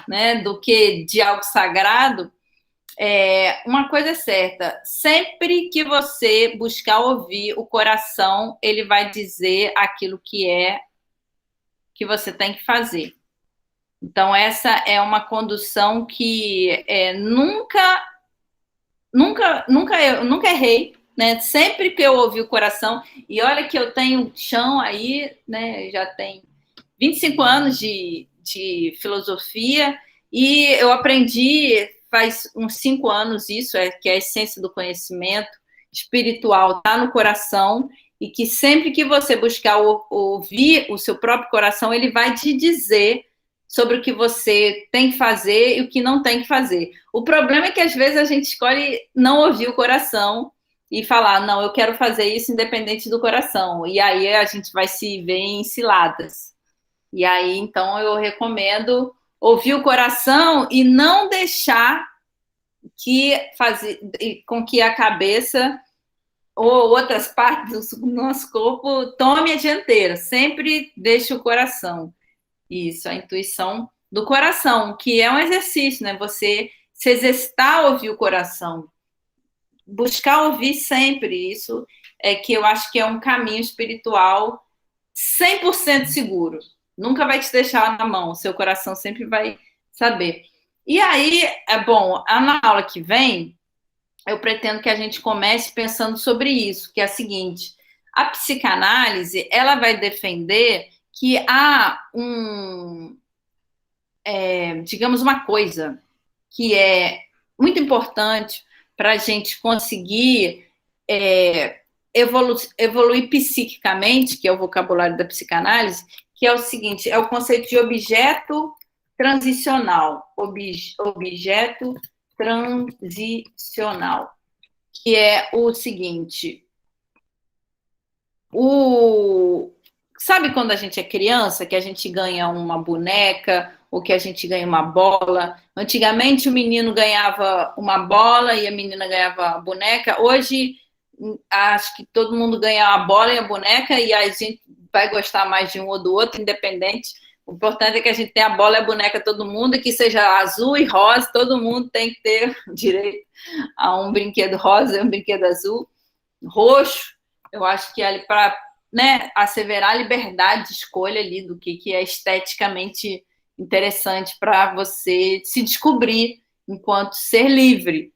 né, do que de algo sagrado. Uma coisa é certa, sempre que você buscar ouvir o coração, ele vai dizer aquilo que você tem que fazer. Então, essa é uma condução que eu nunca errei, né? Sempre que eu ouvi o coração, e olha que eu tenho chão aí, né? Já tem 25 anos de filosofia, e eu aprendi faz uns 5 anos isso, que é a essência do conhecimento espiritual está no coração, e que sempre que você buscar ouvir o seu próprio coração, ele vai te dizer sobre o que você tem que fazer e o que não tem que fazer. O problema é que às vezes a gente escolhe não ouvir o coração e falar, não, eu quero fazer isso independente do coração. E aí a gente vai se ver em ciladas. E aí, então, eu recomendo ouvir o coração e não deixar com que a cabeça ou outras partes do nosso corpo tome a dianteira. Sempre deixe o coração. Isso, a intuição do coração, que é um exercício, né? Você se exercitar a ouvir o coração. Buscar ouvir sempre. Isso é que eu acho que é um caminho espiritual 100% seguro. Nunca vai te deixar na mão. Seu coração sempre vai saber. E aí, na aula que vem, eu pretendo que a gente comece pensando sobre isso, que é a seguinte: a psicanálise, ela vai defender que há digamos, uma coisa que é muito importante para a gente conseguir evoluir psiquicamente, que é o vocabulário da psicanálise, que é o seguinte, é o conceito de objeto transicional. Objeto transicional, que é o seguinte: sabe quando a gente é criança, que a gente ganha uma boneca ou que a gente ganha uma bola? Antigamente o menino ganhava uma bola e a menina ganhava a boneca. Hoje acho que todo mundo ganha a bola e a boneca e a gente vai gostar mais de um ou do outro, independente. O importante é que a gente tenha a bola e a boneca, todo mundo, e que seja azul e rosa, todo mundo tem que ter direito a um brinquedo rosa e um brinquedo azul. Roxo, eu acho que é para, né, asseverar a liberdade de escolha ali do que é esteticamente interessante para você se descobrir enquanto ser livre.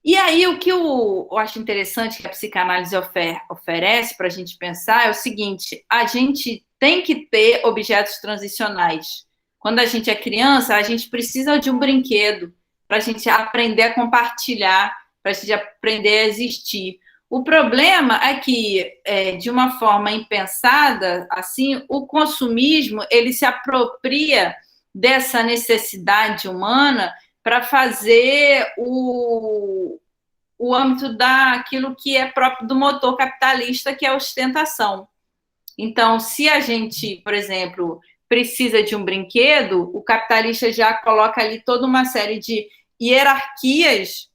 E aí, o que eu acho interessante que a psicanálise oferece para a gente pensar é o seguinte: a gente tem que ter objetos transicionais. Quando a gente é criança, a gente precisa de um brinquedo para a gente aprender a compartilhar, para a gente aprender a existir. O problema é que, de uma forma impensada, assim, o consumismo ele se apropria dessa necessidade humana para fazer o âmbito daquilo que é próprio do motor capitalista, que é a ostentação. Então, se a gente, por exemplo, precisa de um brinquedo, o capitalista já coloca ali toda uma série de hierarquias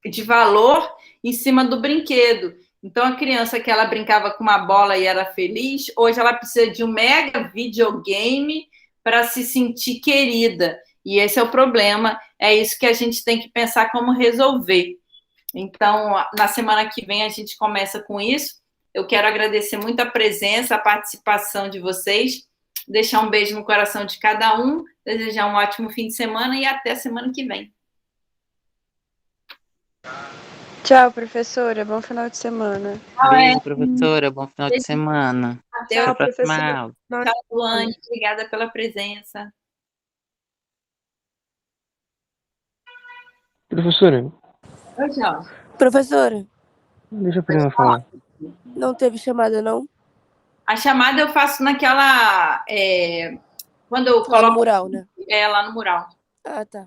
de valor em cima do brinquedo. Então, a criança que ela brincava com uma bola e era feliz, hoje ela precisa de um mega videogame para se sentir querida. E esse é o problema, é isso que a gente tem que pensar como resolver. Então, na semana que vem a gente começa com isso. Eu quero agradecer muito a presença, a participação de vocês, deixar um beijo no coração de cada um, desejar um ótimo fim de semana e até a semana que vem. Tchau, professora. Bom final de semana. Beijo, professora. Bom final de semana. Até Até a a próxima aula. Tchau, Luane. Obrigada pela presença. Professora, Oi, Jorge. Professora, deixa a prima falar. não teve chamada, não? A chamada eu faço naquela... quando eu Lá no coloco... mural, né? lá no mural. Ah, tá.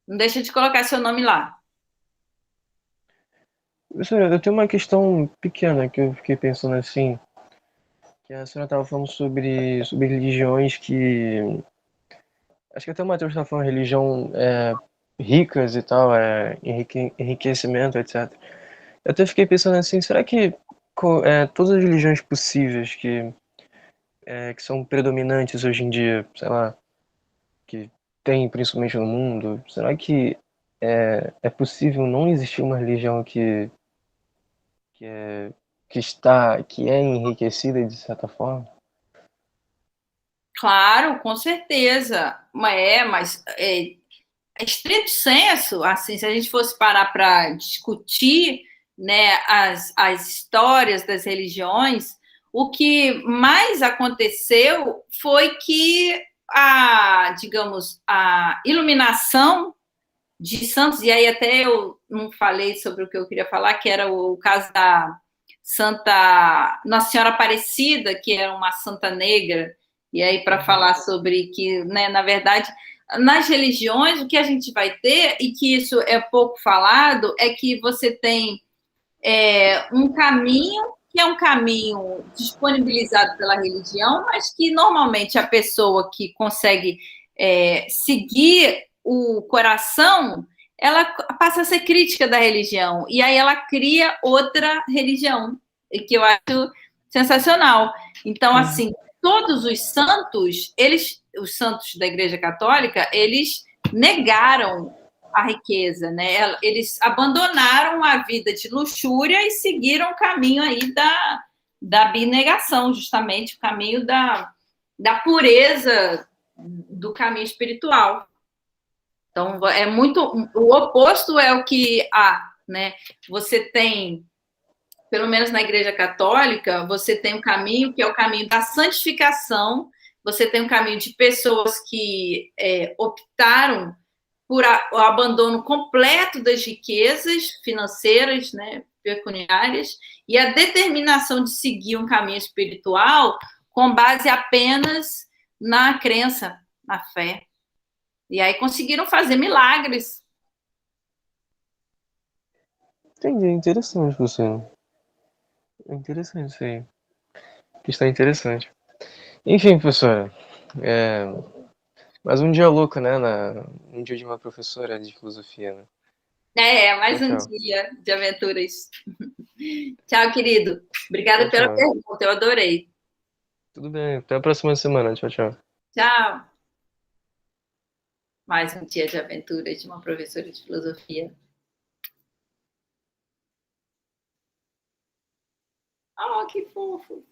Não deixa de colocar seu nome lá. Professora, eu tenho uma questão pequena que eu fiquei pensando assim, que a senhora estava falando sobre religiões que... Acho que até o Matheus estava falando religião ricas e tal, enriquecimento, etc. Eu até fiquei pensando assim, será que todas as religiões possíveis que são predominantes hoje em dia, sei lá, que tem principalmente no mundo, será que é possível não existir uma religião que é enriquecida de certa forma? Claro, com certeza. Mas estrito senso, assim, se a gente fosse parar para discutir, né, as histórias das religiões, o que mais aconteceu foi que digamos, a iluminação de santos, e aí até eu não falei sobre o que eu queria falar, que era o caso da Santa Nossa Senhora Aparecida, que era uma santa negra, e aí para falar sobre que, né, na verdade, nas religiões, o que a gente vai ter, e que isso é pouco falado, é que você tem um caminho, que é um caminho disponibilizado pela religião, mas que normalmente a pessoa que consegue seguir o coração, ela passa a ser crítica da religião. E aí ela cria outra religião, que eu acho sensacional. Então, assim, todos os santos, os santos da Igreja Católica, eles negaram a riqueza, né? Eles abandonaram a vida de luxúria e seguiram o caminho aí da abnegação, justamente, o caminho da pureza do caminho espiritual. Então, é muito... O oposto é o que há, né? Você tem, pelo menos na Igreja Católica, você tem um caminho que é o caminho da santificação, você tem um caminho de pessoas que optaram por o abandono completo das riquezas financeiras, né, pecuniárias, e a determinação de seguir um caminho espiritual com base apenas na crença, na fé. E aí conseguiram fazer milagres. Entendi, é interessante, Luciano. É interessante isso aí. Que está interessante. Enfim, professora, mais um dia louco, né? Um dia de uma professora de filosofia, né? Mais um Tchau. dia de aventuras. Tchau, querido. Obrigada pela pergunta, eu adorei. Tudo bem, até a próxima semana. Tchau, tchau. Tchau. Mais um dia de aventuras de uma professora de filosofia. Oh, que fofo.